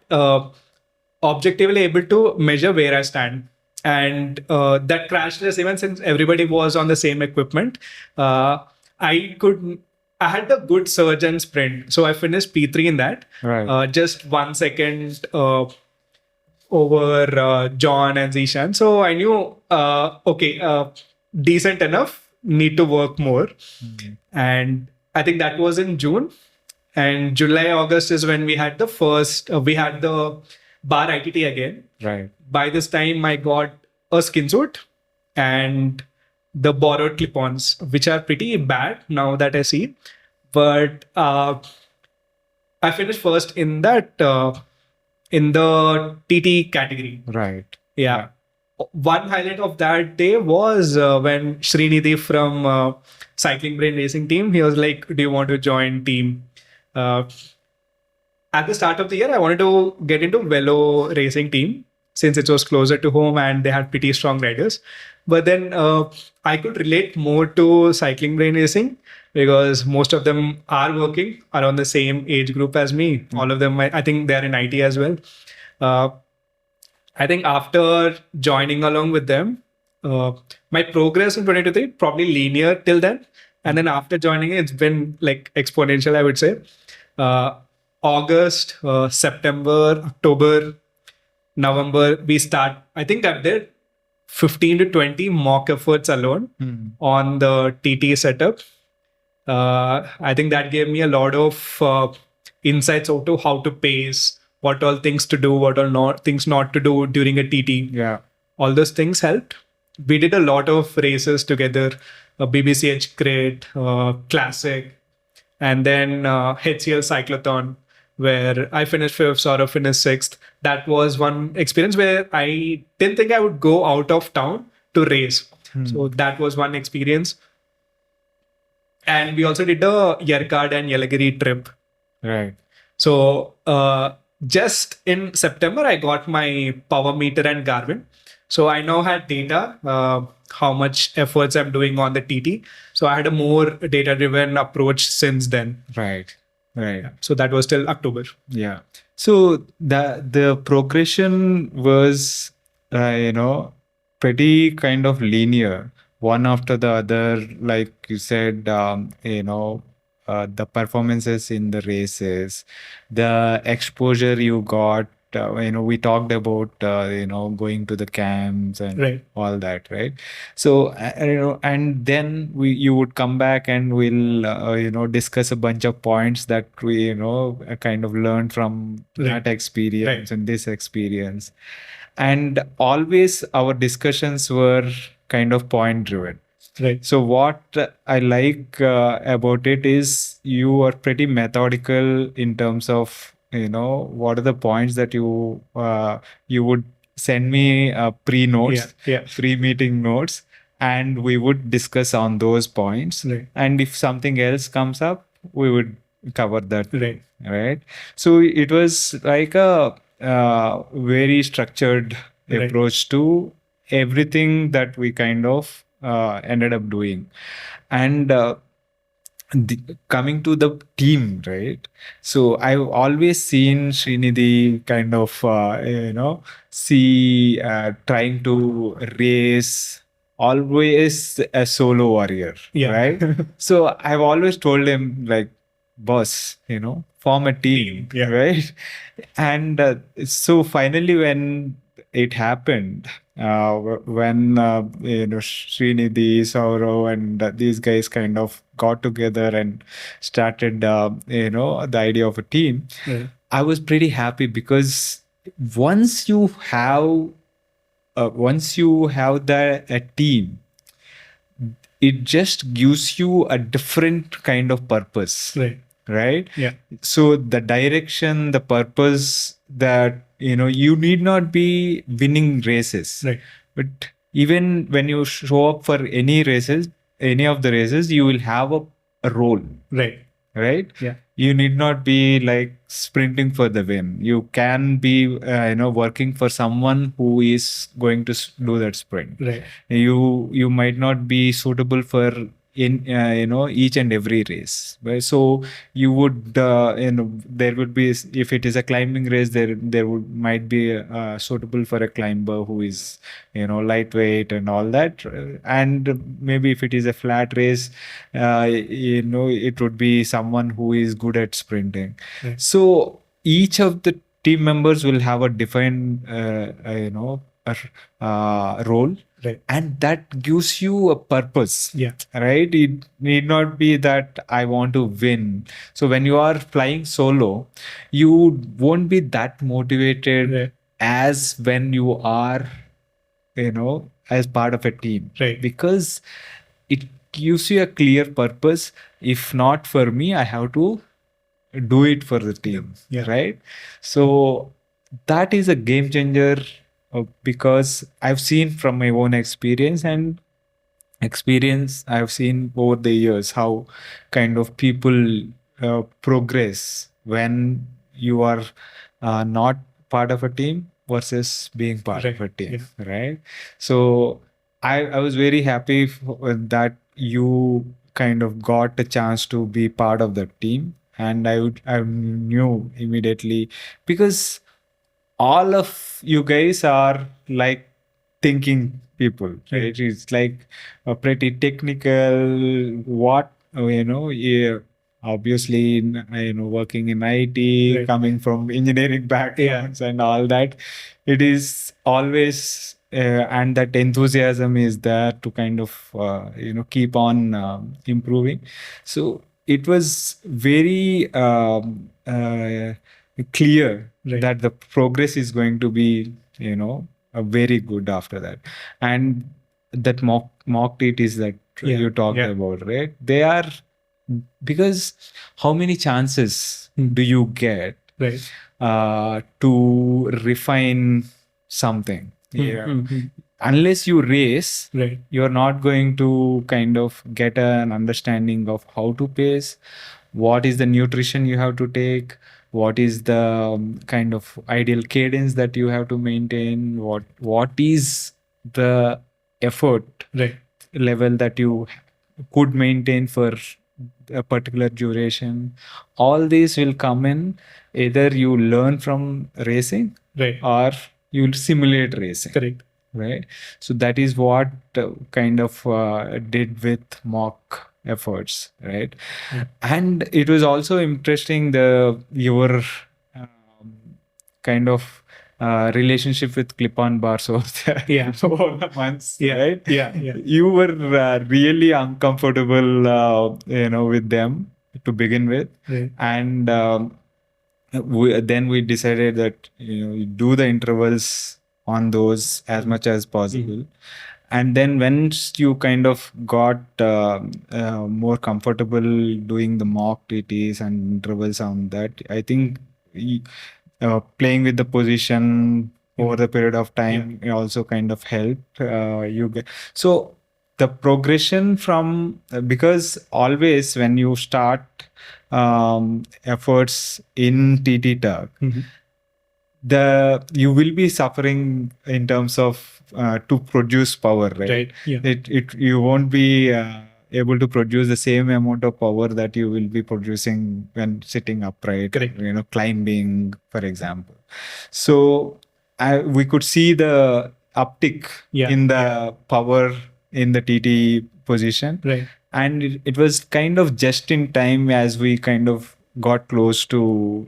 objectively able to measure where I stand. and that crash race, even since everybody was on the same equipment, I could. I had a good surge and sprint, so I finished P3 in that. Right. Just 1 second over John and Zishan. So I knew, okay, decent enough, need to work more. And I think that was in June. And July, August is when we had the first, we had the bar ITT again. Right. By this time, I got a skin suit and the borrowed clip-ons, which are pretty bad now that I see. But I finished first in that, in the TT category. Right. Yeah. One highlight of that day was when Srinidhi from Cycling Brain Racing team, he was like, do you want to join team? At the start of the year, I wanted to get into Velo racing team since it was closer to home and they had pretty strong riders. But then I could relate more to Cycling Brain Racing because most of them are working around the same age group as me. All of them, I think they're in IT as well. I think after joining along with them, my progress in 2023 probably linear till then. And then after joining it, it's been like exponential, I would say. August, September, October, November, we start. I think I did 15 to 20 mock efforts alone on the TT setup. I think that gave me a lot of insights into how to pace, what all things to do, what all not things not to do during a TT. Yeah. All those things helped. We did a lot of races together, BBCH Crit, Classic, and then HCL Cyclothon, where I finished fifth, Saurav finished sixth. That was one experience where I didn't think I would go out of town to race. So that was one experience. And we also did the Yerkad and Yelagiri trip. Right. So just in September, I got my power meter and Garmin. So I now had data, how much efforts I'm doing on the TT. So I had a more data-driven approach since then. Right. Right. So that was till October. Yeah. So the progression was, pretty kind of linear, one after the other. Like you said, the performances in the races, the exposure you got. We talked about going to the camps and Right. all that, right? So and then you would come back and we'll discuss a bunch of points that we kind of learned from Right. that experience Right. and this experience, and always our discussions were kind of point driven. Right. So what I like about it is you are pretty methodical in terms of what are the points that you would send me pre-notes, pre-meeting notes, and we would discuss on those points. Right. And if something else comes up, we would cover that. Right. Right. So it was like a very structured Right. approach to everything that we kind of ended up doing. And coming to the team, right? So I've always seen Srinidhi kind of, trying to race, always a solo warrior, Yeah. right? So I've always told him, like, boss, form a team, Yeah. right? And so finally, when it happened, when Srinidhi, Saurav, and these guys kind of got together and started, the idea of a team, Right. I was pretty happy because once you have a team, it just gives you a different kind of purpose. Right. Right? Yeah. So the direction, the purpose, that you need not be winning races. Right. But even when you show up for any of the races, you will have a role. Right. Right? Yeah. You need not be like sprinting for the win. You can be working for someone who is going to do that sprint. Right. You might not be suitable for in each and every race. Right? So you would there would be, if it is a climbing race, there would might be suitable for a climber who is lightweight and all that, and maybe if it is a flat race, it would be someone who is good at sprinting. Right. So each of the team members will have a defined role, Right. and that gives you a purpose. Yeah. Right, it need not be that I want to win. So when you are flying solo, you won't be that motivated, Right. as when you are as part of a team. Right. Because it gives you a clear purpose. If not for me, I have to do it for the team. Yeah. Right. So that is a game changer, because I've seen from my own experience I've seen over the years how kind of people progress when you are not part of a team versus being part of a team. Right. So I was very happy that you kind of got a chance to be part of the team, and I knew immediately, because all of you guys are like thinking people, right? It's like a pretty technical, what yeah, obviously working in IT, Right. coming from engineering backgrounds and all that. It is always and that enthusiasm is there to kind of keep on improving. So it was very clear that the progress is going to be very good after that. And that mock TTs that you talked about, right? They are, because how many chances do you get to refine something? Unless you race, you're not going to kind of get an understanding of how to pace, what is the nutrition you have to take, what is the kind of ideal cadence that you have to maintain, what is the effort level that you could maintain for a particular duration. All these will come in, either you learn from racing or you'll simulate racing. Correct. Right. So that is what kind of did with mock efforts, right? And it was also interesting your kind of relationship with clip-on bars over there. Over the months, right? You were really uncomfortable, with them to begin with, and then we decided that you do the intervals on those as much as possible. And then once you kind of got more comfortable doing the mock TTs and intervals on that, I think playing with the position over the period of time also kind of helped you get. So the progression from, because always when you start efforts in TT Turk, you will be suffering in terms of to produce power, right? You won't be able to produce the same amount of power that you will be producing when sitting upright. Correct. Climbing, for example. So we could see the uptick in the power in the TT position, and it was kind of just in time as we kind of got close to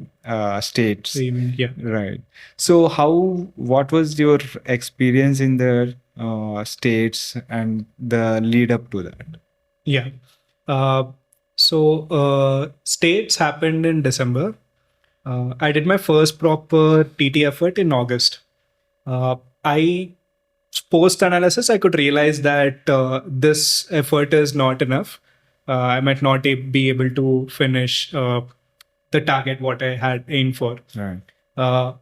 states. Right. So what was your experience in the states and the lead up to that? So states happened in December. I did my first proper TT effort in August. I post analysis, I could realize that this effort is not enough. I might not be able to finish the target what I had aimed for. Right.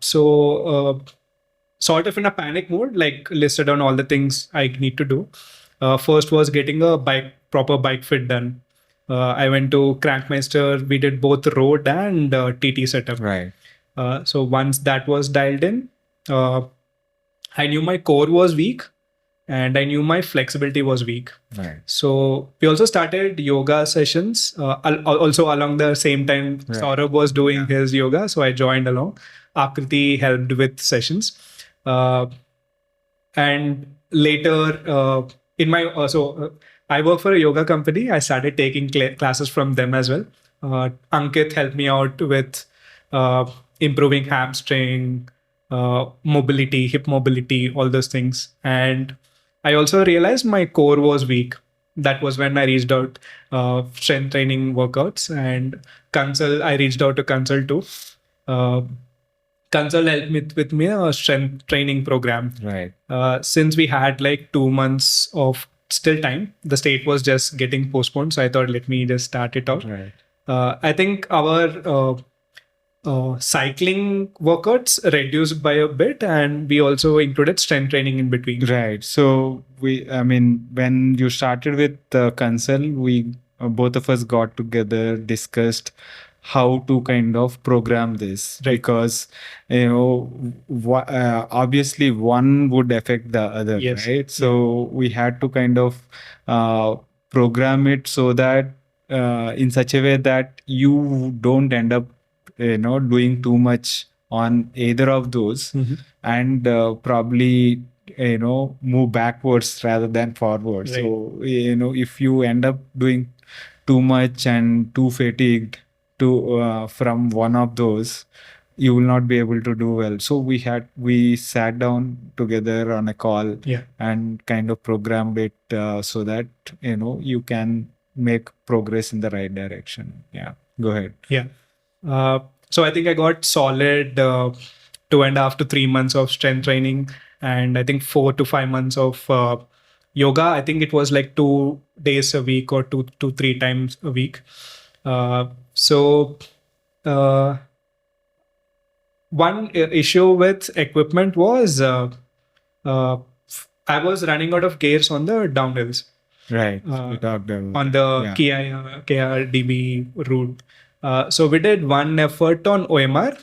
So sort of in a panic mode, like listed on all the things I need to do. First was getting a proper bike fit done. I went to Crankmeister. We did both road and TT setup. Right. So once that was dialed in, I knew my core was weak. and I knew my flexibility was weak. Right. So we also started yoga sessions. Also along the same time, Right. Saurabh was doing his yoga, so I joined along. Akriti helped with sessions, and later in my I work for a yoga company. I started taking classes from them as well. Ankit helped me out with improving hamstring, mobility, hip mobility, all those things. And I also realized my core was weak. That was when I reached out strength training workouts, and Consult. I reached out to Consult too. Uh, Consult helped me with me a strength training program. Right. Since we had like 2 months of still time, the state was just getting postponed. So I thought, let me just start it out. Right. I think our cycling workouts reduced by a bit, and we also included strength training in between. Right. So when you started with Consult, we both of us got together, discussed how to kind of program this, Right. because obviously one would affect the other, Yes. right? So we had to kind of program it so that in such a way that you don't end up doing too much on either of those, Mhm. and probably move backwards rather than forward. Right. So if you end up doing too much and too fatigued to from one of those, you will not be able to do well. So we sat down together on a call, Yeah. and kind of programmed it so that you can make progress in the right direction. Yeah, go ahead. Yeah. So I think I got solid 2.5 to 3 months of strength training, and I think 4 to 5 months of yoga. I think it was like 2 days a week or 3 times a week. So one issue with equipment was I was running out of gears on the downhills. Right. We talked about On the KRDB route. So we did one effort on OMR.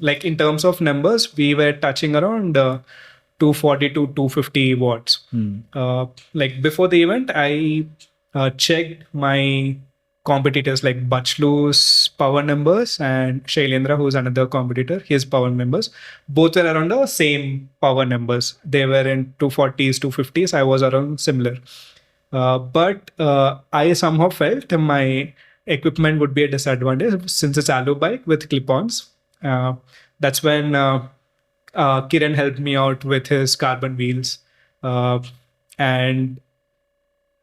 Like in terms of numbers, we were touching around 240 to 250 watts. Like before the event, I checked my competitors like Bachlu's power numbers and Shailendra, who's another competitor, his power numbers. Both were around the same power numbers. They were in 240s, 250s. I was around similar. But I somehow felt my equipment would be a disadvantage since it's alu bike with clip-ons. That's when Kiran helped me out with his carbon wheels, and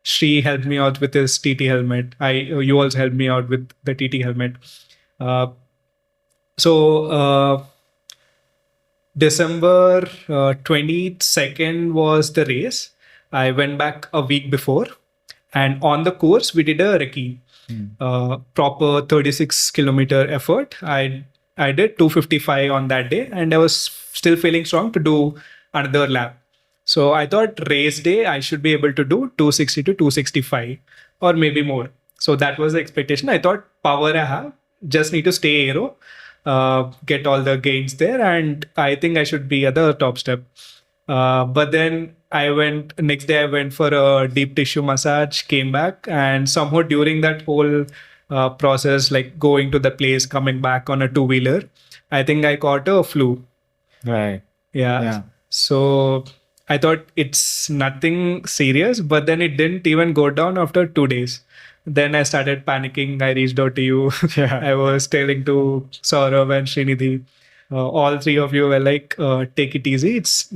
Shri helped me out with his TT helmet. You also helped me out with the TT helmet. So December 22nd was the race. I went back a week before, and on the course we did a recce, proper 36-kilometer effort. I did 255 on that day, and I was still feeling strong to do another lap. So I thought race day I should be able to do 260 to 265 or maybe more. So that was the expectation. I thought power I have, just need to stay aero, get all the gains there, and I think I should be at the top step. But then next day I went for a deep tissue massage, came back, and somehow during that whole process, like going to the place, coming back on a two-wheeler, I think I caught a flu. Right. Yeah. So I thought it's nothing serious, but then it didn't even go down after 2 days. Then I started panicking. I reached out to you. I was telling to Saurav and Srinidhi. All three of you were like, take it easy. It's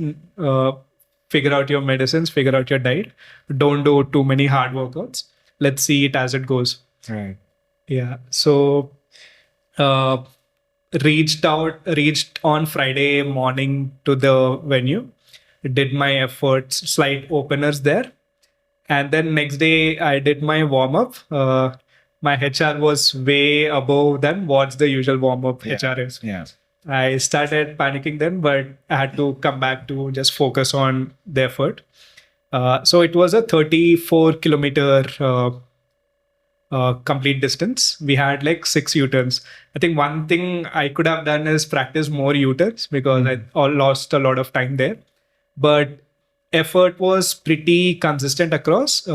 figure out your medicines, figure out your diet. Don't do too many hard workouts. Let's see it as it goes. Right. Yeah. So reached on Friday morning to the venue, did my efforts, slight openers there. And then next day I did my warm-up. My HR was way above than what's the usual warm-up HR is. Yeah. I started panicking then, but I had to come back to just focus on the effort. So it was a 34-kilometer complete distance. We had like 6 U-turns. I think one thing I could have done is practice more U-turns because I lost a lot of time there. But effort was pretty consistent across.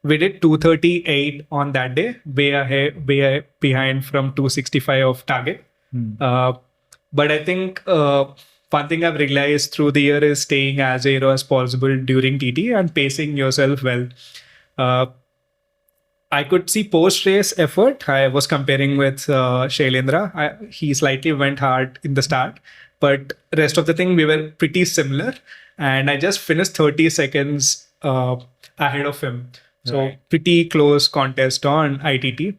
We did 238 on that day, way behind from 265 of target. But I think one thing I've realized through the year is staying as aero as possible during TT and pacing yourself well. Uh, I could see post race effort. I was comparing with Shailendra. He slightly went hard in the start, but rest of the thing we were pretty similar. And I just finished 30 seconds ahead of him. So Right. pretty close contest on ITT.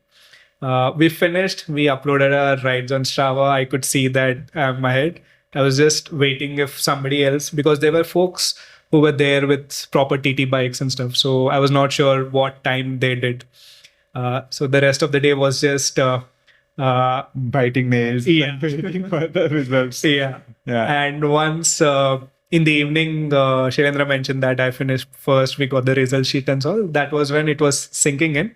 We finished. We uploaded our rides on Strava. I could see that I'm ahead. I was just waiting if somebody else, because there were folks who were there with proper TT bikes and stuff. So I was not sure what time they did. So the rest of the day was just Biting nails Yeah. and waiting for the results. yeah. Yeah. And once in the evening, Shailendra mentioned that I finished first. We got the result sheet and all. That was when it was sinking in.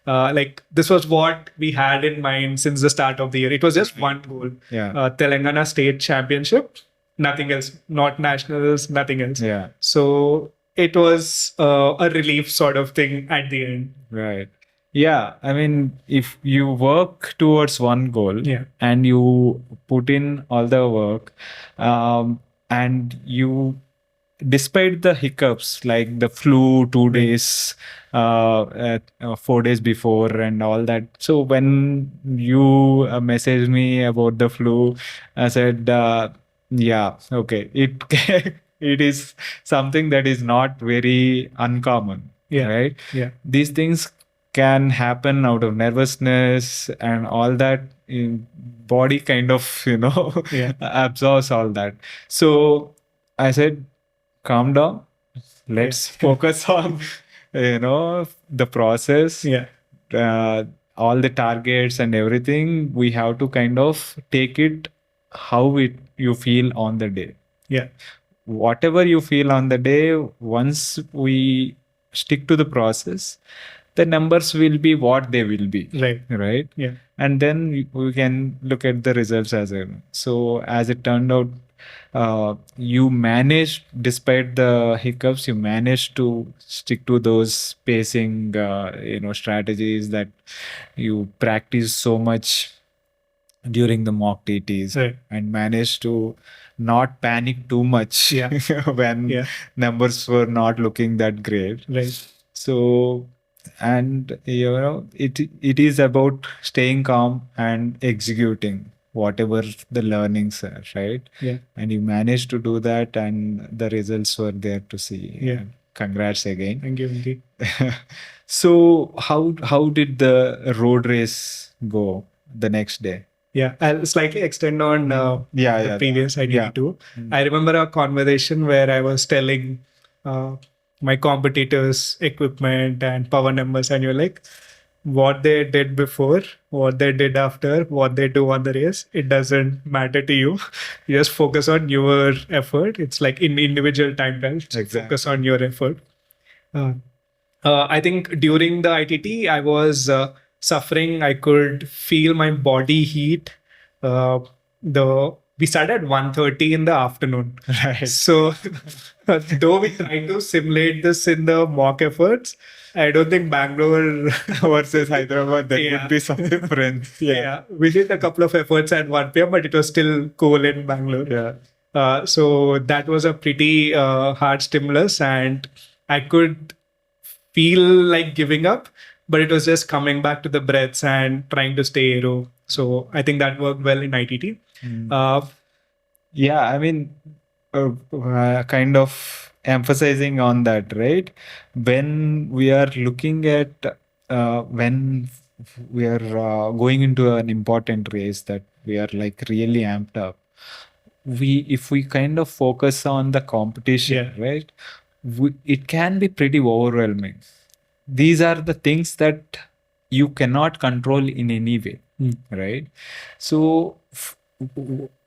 Like this was what we had in mind since the start of the year. It was just one goal: Yeah. Telangana State Championship. Nothing else. Not nationals. Nothing else. Yeah. So it was a relief sort of thing at the end. Right. Yeah. I mean, if you work towards one goal Yeah. and you put in all the work, and you, despite the hiccups like the flu 2 days, 4 days before and all that. So when you messaged me about the flu, I said, yeah, okay, it it is something that is not very uncommon, Yeah. right? Yeah. These things can happen out of nervousness and all that. Body kind of Yeah. absorbs all that. So I said, calm down, let's focus on the process. Yeah. All the targets and everything, we have to kind of take it how you feel on the day. Yeah. Whatever you feel on the day, once we stick to the process, the numbers will be what they will be. Right. Yeah. And then we can look at the results as well. So as it turned out, you managed, despite the hiccups, you managed to stick to those pacing strategies that you practice so much during the mock TTs. Right. And managed to not panic too much Yeah. when Yeah. numbers were not looking that great. Right. So, and it is about staying calm and executing whatever the learnings are, right? Yeah. And you managed to do that, and the results were there to see. Yeah. Congrats again. Thank you, Vinky. So how did the road race go the next day? Yeah, I'll slightly extend on the previous idea too. I remember a conversation where I was telling my competitors' equipment and power numbers, and you're like, what they did before, what they did after, what they do on the race, it doesn't matter to you. You just focus on your effort. It's like in individual time trials. Exactly. Focus on your effort. I think during the ITT, I was suffering. I could feel my body heat. We started at 1:30 in the afternoon. Right. So though we tried to simulate this in the mock efforts, I don't think Bangalore Versus Hyderabad, there Yeah. could be some difference. yeah. We did a couple of efforts at 1 p.m., but it was still cool in Bangalore. Yeah. So that was a pretty hard stimulus, and I could feel like giving up, but it was just coming back to the breaths and trying to stay aero. So I think that worked well in ITT. Yeah, I mean, kind of emphasizing on that, right? When we are looking at when we are going into an important race that we are like really amped up, if we kind of focus on the competition, right? It can be pretty overwhelming. These are the things that you cannot control in any way, right? So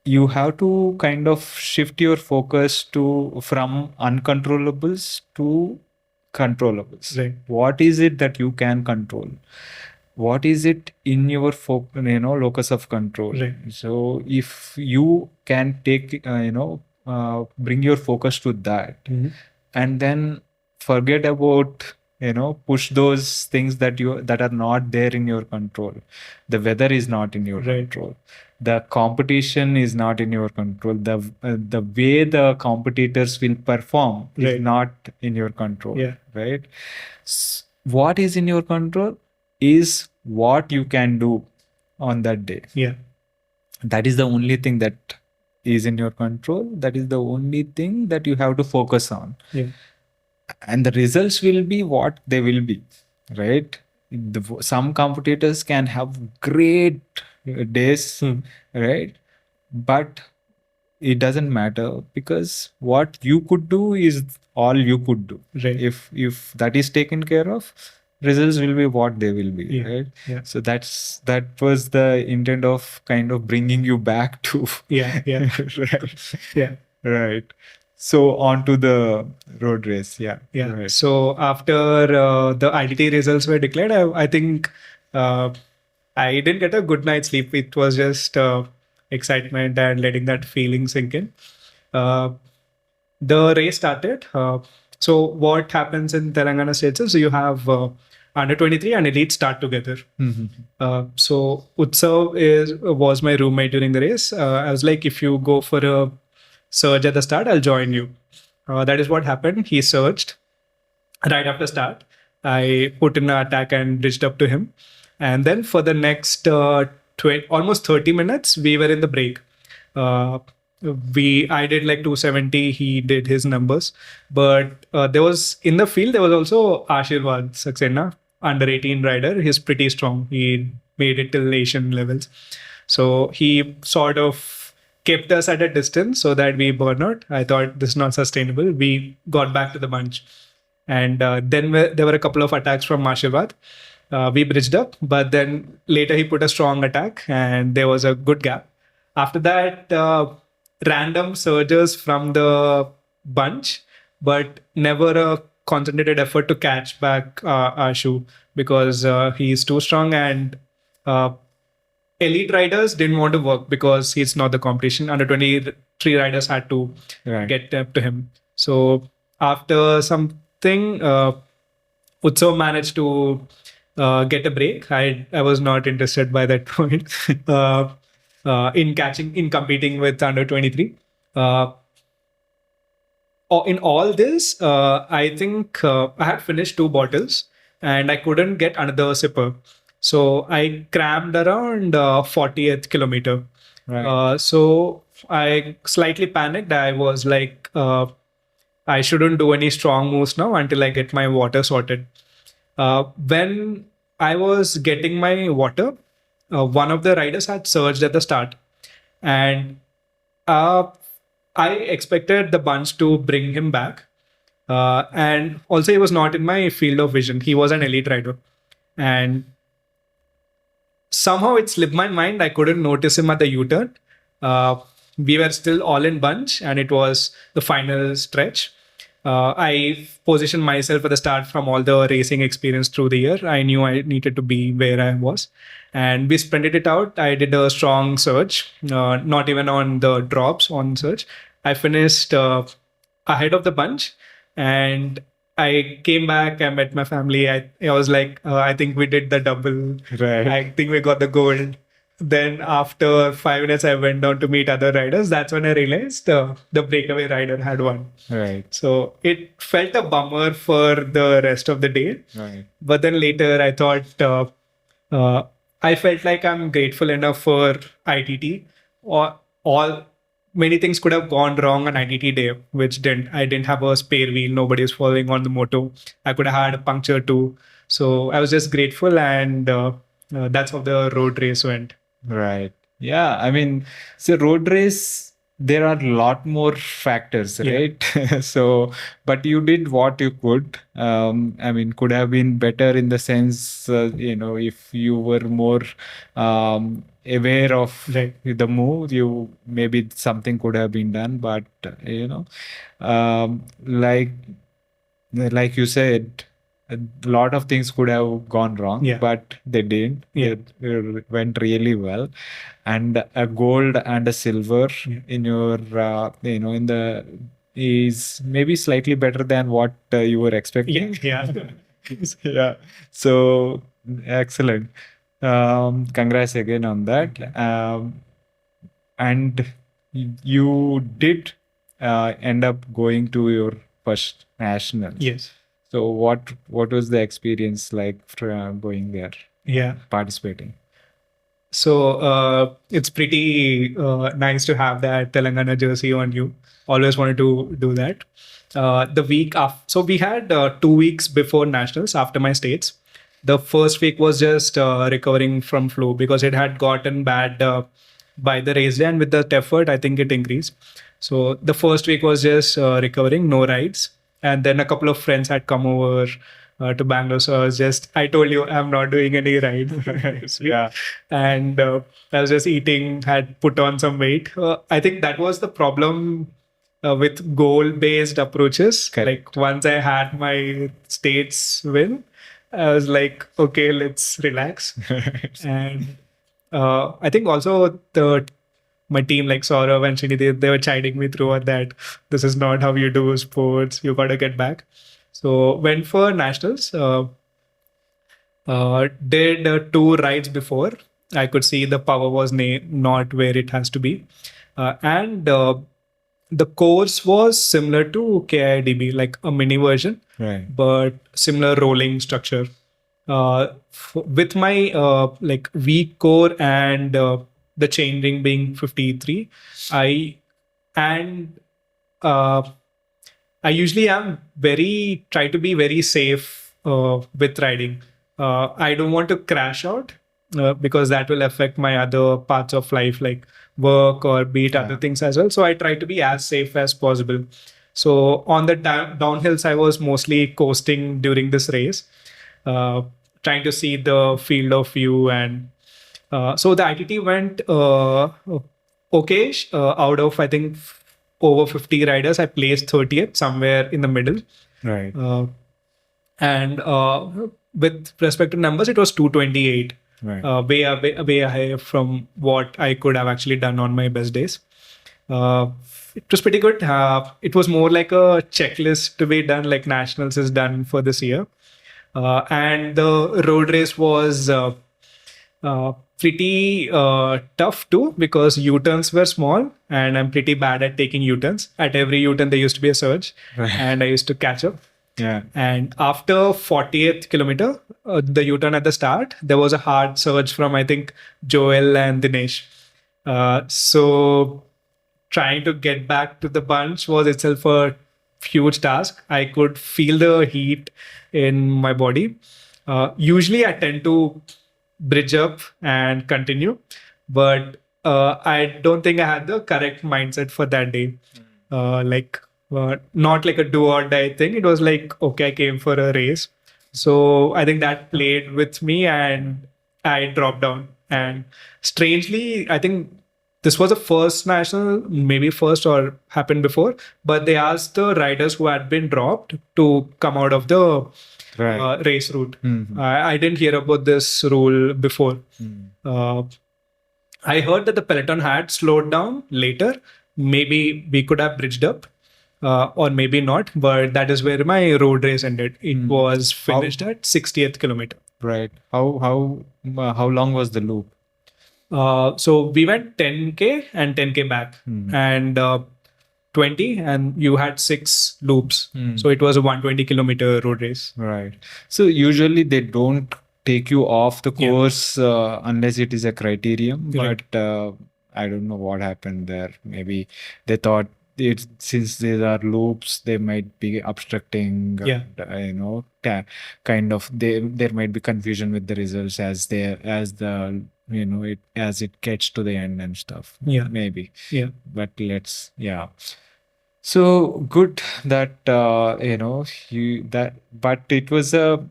you have to kind of shift your focus from uncontrollables to controllables. Right. What is it that you can control? What is it in your locus of control? Right. So if you can take bring your focus to that, and then forget about, push those things that are not there in your control. The weather is not in your Right. control. The competition is not in your control. The way the competitors will perform is Right. not in your control. Yeah. Right. What is in your control is what you can do on that day. Yeah. That is the only thing that is in your control. That is the only thing that you have to focus on. Yeah. And the results will be what they will be, right? Some competitors can have great days, right? But it doesn't matter, because what you could do is all you could do. Right. If that is taken care of, results will be what they will be. Yeah. Right. Yeah. So that was the intent of kind of bringing you back to Yeah. right. Yeah. Right. So on to the road race. Yeah. Yeah. Right. So after the IDT results were declared, I think I didn't get a good night's sleep. It was just excitement and letting that feeling sink in. The race started. So what happens in Telangana states is you have under 23 and elite start together. So Utsav was my roommate during the race. I was like, if you go for a surge at the start, I'll join you. That is what happened. He surged right after start. I put in an attack and reached up to him. And then for the next almost 30 minutes, we were in the break. I did like 270. He did his numbers, but there was in the field there was also Ashirwad Saxena, under 18 rider. He's pretty strong. He made it till Asian levels, so he sort of kept us at a distance so that we burn out. I thought this is not sustainable. We got back to the bunch, and then there were a couple of attacks from Ashirwad. We bridged up, but then later he put a strong attack, and there was a good gap. After that, random surges from the bunch, but never a concentrated effort to catch back Ashu, because he's too strong, and elite riders didn't want to work because he's not the competition. Under 23 riders had to get up to him. So after something, Utsav managed to get a break. I was not interested by that point in competing with under 23. In all this, I think I had finished 2 bottles and I couldn't get another sipper. So I crammed around 40th kilometer. Right. So I slightly panicked. I was like, I shouldn't do any strong moves now until I get my water sorted. When I was getting my water, one of the riders had surged at the start, and I expected the bunch to bring him back. And also, he was not in my field of vision. He was an elite rider, and somehow it slipped my mind. I couldn't notice him at the U-turn. We were still all in bunch, and it was the final stretch. I positioned myself at the start from all the racing experience through the year. I knew I needed to be where I was, and we sprinted it out. I did a strong surge, not even on the drops on surge. I finished ahead of the bunch, and I came back. I met my family. I was like, I think we did the double. Right. I think we got the gold. Then after 5 minutes, I went down to meet other riders. That's when I realized the breakaway rider had won. Right. So it felt a bummer for the rest of the day. Right. But then later I thought, I felt like I'm grateful enough for ITT. Many things could have gone wrong on ITT day, which didn't. I didn't have a spare wheel. Nobody was following on the moto. I could have had a puncture too. So I was just grateful, and that's how the road race went. Right. Yeah. I mean, so road race, there are a lot more factors, right? So, but you did what you could. I mean, could have been better in the sense, if you were more aware of the move, maybe something could have been done. But, like you said, a lot of things could have gone wrong, but they didn't. It went really well, and a gold and a silver in your is maybe slightly better than what you were expecting. Yeah. Yeah. So excellent. Congrats again on that. And you did end up going to your first nationals. Yes. So what was the experience like for going there, Yeah. participating? So it's pretty nice to have that Telangana jersey on you. Always wanted to do that. The week after, so we had 2 weeks before nationals after my states. The first week was just recovering from flu because it had gotten bad by the race day, and with the effort, I think it increased. So the first week was just recovering, no rides, and then a couple of friends had come over to Bangalore. So I told you, I'm not doing any rides. Yeah. And I was just eating, had put on some weight. I think that was the problem with goal-based approaches. Correct. Like once I had my states win, I was like, okay, let's relax. And I think also my team like Saurav and Srini, they were chiding me throughout that this is not how you do sports. You got to get back. So went for nationals. Did 2 rides before. I could see the power was not where it has to be, and the course was similar to KIDB, like a mini version, Right. but similar rolling structure. With my like weak core and the chain ring being 53, I and I usually am try to be very safe with riding. I don't want to crash out because that will affect my other parts of life, like work or beat other things as well. So I try to be as safe as possible. So on the downhills, I was mostly coasting during this race, trying to see the field of view. And so the ITT went okay. Out of, I think, over 50 riders, I placed 30th, somewhere in the middle. Right. And with respect to numbers, it was 228. Right. Way high from what I could have actually done on my best days. It was pretty good. It was more like a checklist to be done, like nationals is done for this year. And the road race was pretty tough too, because U-turns were small and I'm pretty bad at taking U-turns. At every U-turn, there used to be a surge, and I used to catch up. Yeah. And after 40th kilometer, the U-turn at the start, there was a hard surge from, I think, Joel and Dinesh. So trying to get back to the bunch was itself a huge task. I could feel the heat in my body. Usually I tend to bridge up and continue, but I don't think I had the correct mindset for that day. Not like a do or die thing. It was like, okay, I came for a race. So I think that played with me and I dropped down. And strangely, I think this was the first national, maybe first or happened before, but they asked the riders who had been dropped to come out of the race route. I didn't hear about this rule before. I heard that the peloton had slowed down later. Maybe we could have bridged up, or maybe not. But that is where my road race ended. It was finished at 60th kilometer. Right. How long was the loop? So we went 10K and 10K back, and 20, and you had 6 loops. So it was a 120-kilometer road race. Right. So usually they don't take you off the course unless it is a criterium. Correct. But I don't know what happened there. Maybe they thought since these are loops, they might be obstructing. Yeah. Kind of there might be confusion with the results as it gets to the end and stuff. Yeah. Maybe. Yeah. But so good that but it was a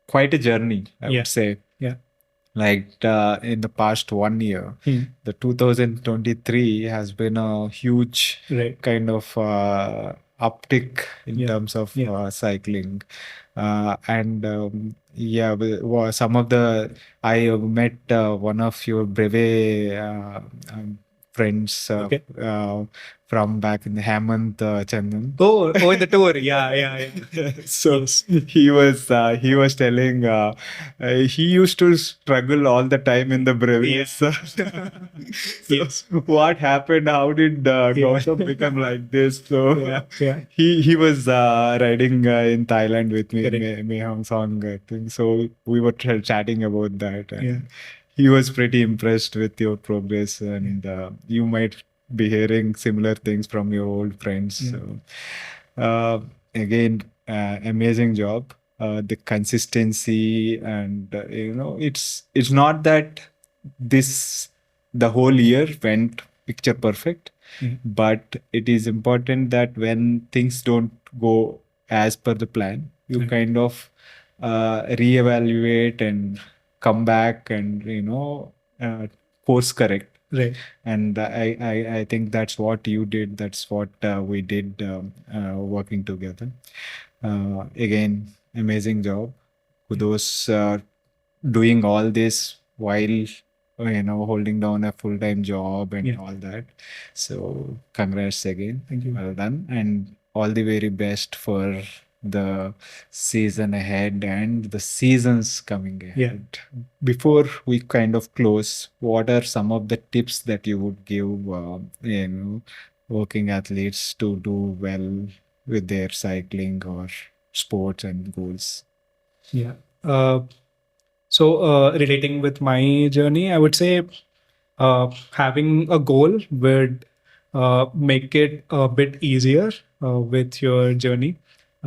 quite a journey, I would say. Yeah. Like in the past 1 year, the 2023 has been a huge kind of uptick in terms of cycling. And some of I met one of your Brevet friends from back in the Hemant Chandan. Oh, in the tour. Yeah. So Yes. he was telling he used to struggle all the time in the Brevets. Yes. What happened? How did Gautam become like this? So Yeah. he was riding in Thailand with me, Correct. Mehang Song, I think. So we were chatting about that, and Yeah. he was pretty impressed with your progress, and you might be hearing similar things from your old friends. Yeah. So again, amazing job. The consistency, and it's not that this the whole year went picture perfect, but it is important that when things don't go as per the plan, you kind of reevaluate and come back and course correct. Right. And I think that's what you did. That's what we did working together. Again, amazing job. Kudos doing all this while holding down a full-time job and all that. So congrats again. Thank you. Well done, and all the very best for the season ahead and the seasons coming ahead. Before we kind of close, what are some of the tips that you would give working athletes to do well with their cycling or sports and goals? Yeah. So relating with my journey, I would say having a goal would make it a bit easier with your journey.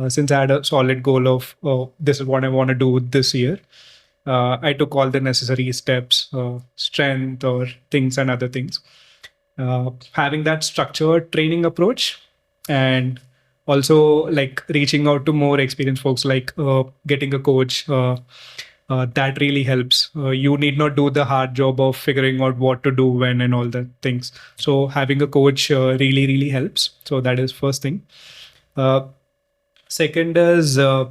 Since I had a solid goal of this is what I want to do this year, I took all the necessary steps, strength or things and other things. Having that structured training approach, and also like reaching out to more experienced folks, like getting a coach. That really helps. You need not do the hard job of figuring out what to do when and all the things. So having a coach really helps. So that is first thing. Second is I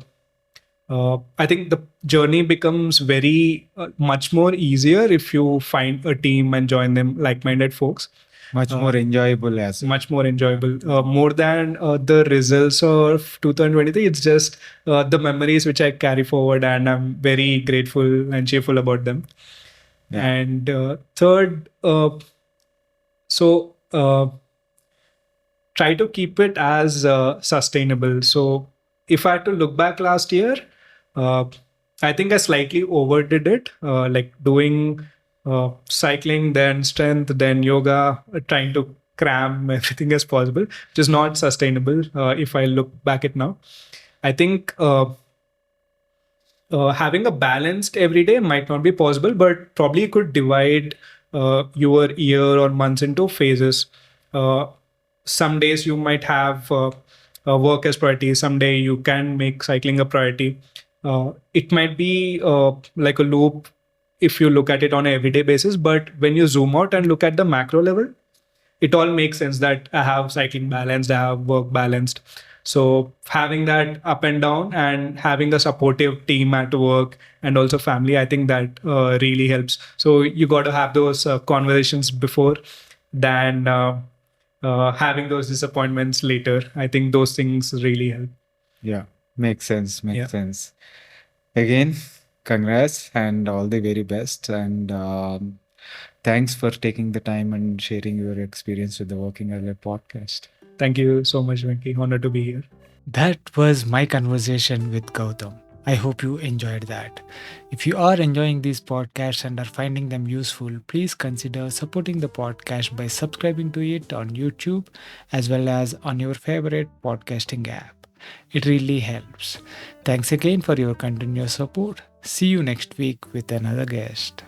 think the journey becomes very much more easier if you find a team and join them, like-minded folks. Much more enjoyable as well. Much more enjoyable. More than the results of 2023, it's just the memories which I carry forward, and I'm very grateful and cheerful about them. Yeah. And third, try to keep it as sustainable. So if I had to look back last year, I think I slightly overdid it, like doing cycling, then strength, then yoga, trying to cram everything as possible, which is not sustainable if I look back at now. I think having a balanced every day might not be possible, but probably you could divide your year or months into phases. Some days you might have work as priority. Someday you can make cycling a priority. It might be like a loop if you look at it on an everyday basis, but when you zoom out and look at the macro level, it all makes sense that I have cycling balanced, I have work balanced. So having that up and down and having a supportive team at work and also family, I think that really helps. So you got to have those conversations before than having those disappointments later. I think those things really help. Yeah, makes sense. Makes sense. Again, congrats and all the very best. And thanks for taking the time and sharing your experience with the Working Early podcast. Thank you so much, Venki. Honored to be here. That was my conversation with Gautam. I hope you enjoyed that. If you are enjoying these podcasts and are finding them useful, please consider supporting the podcast by subscribing to it on YouTube as well as on your favorite podcasting app. It really helps. Thanks again for your continuous support. See you next week with another guest.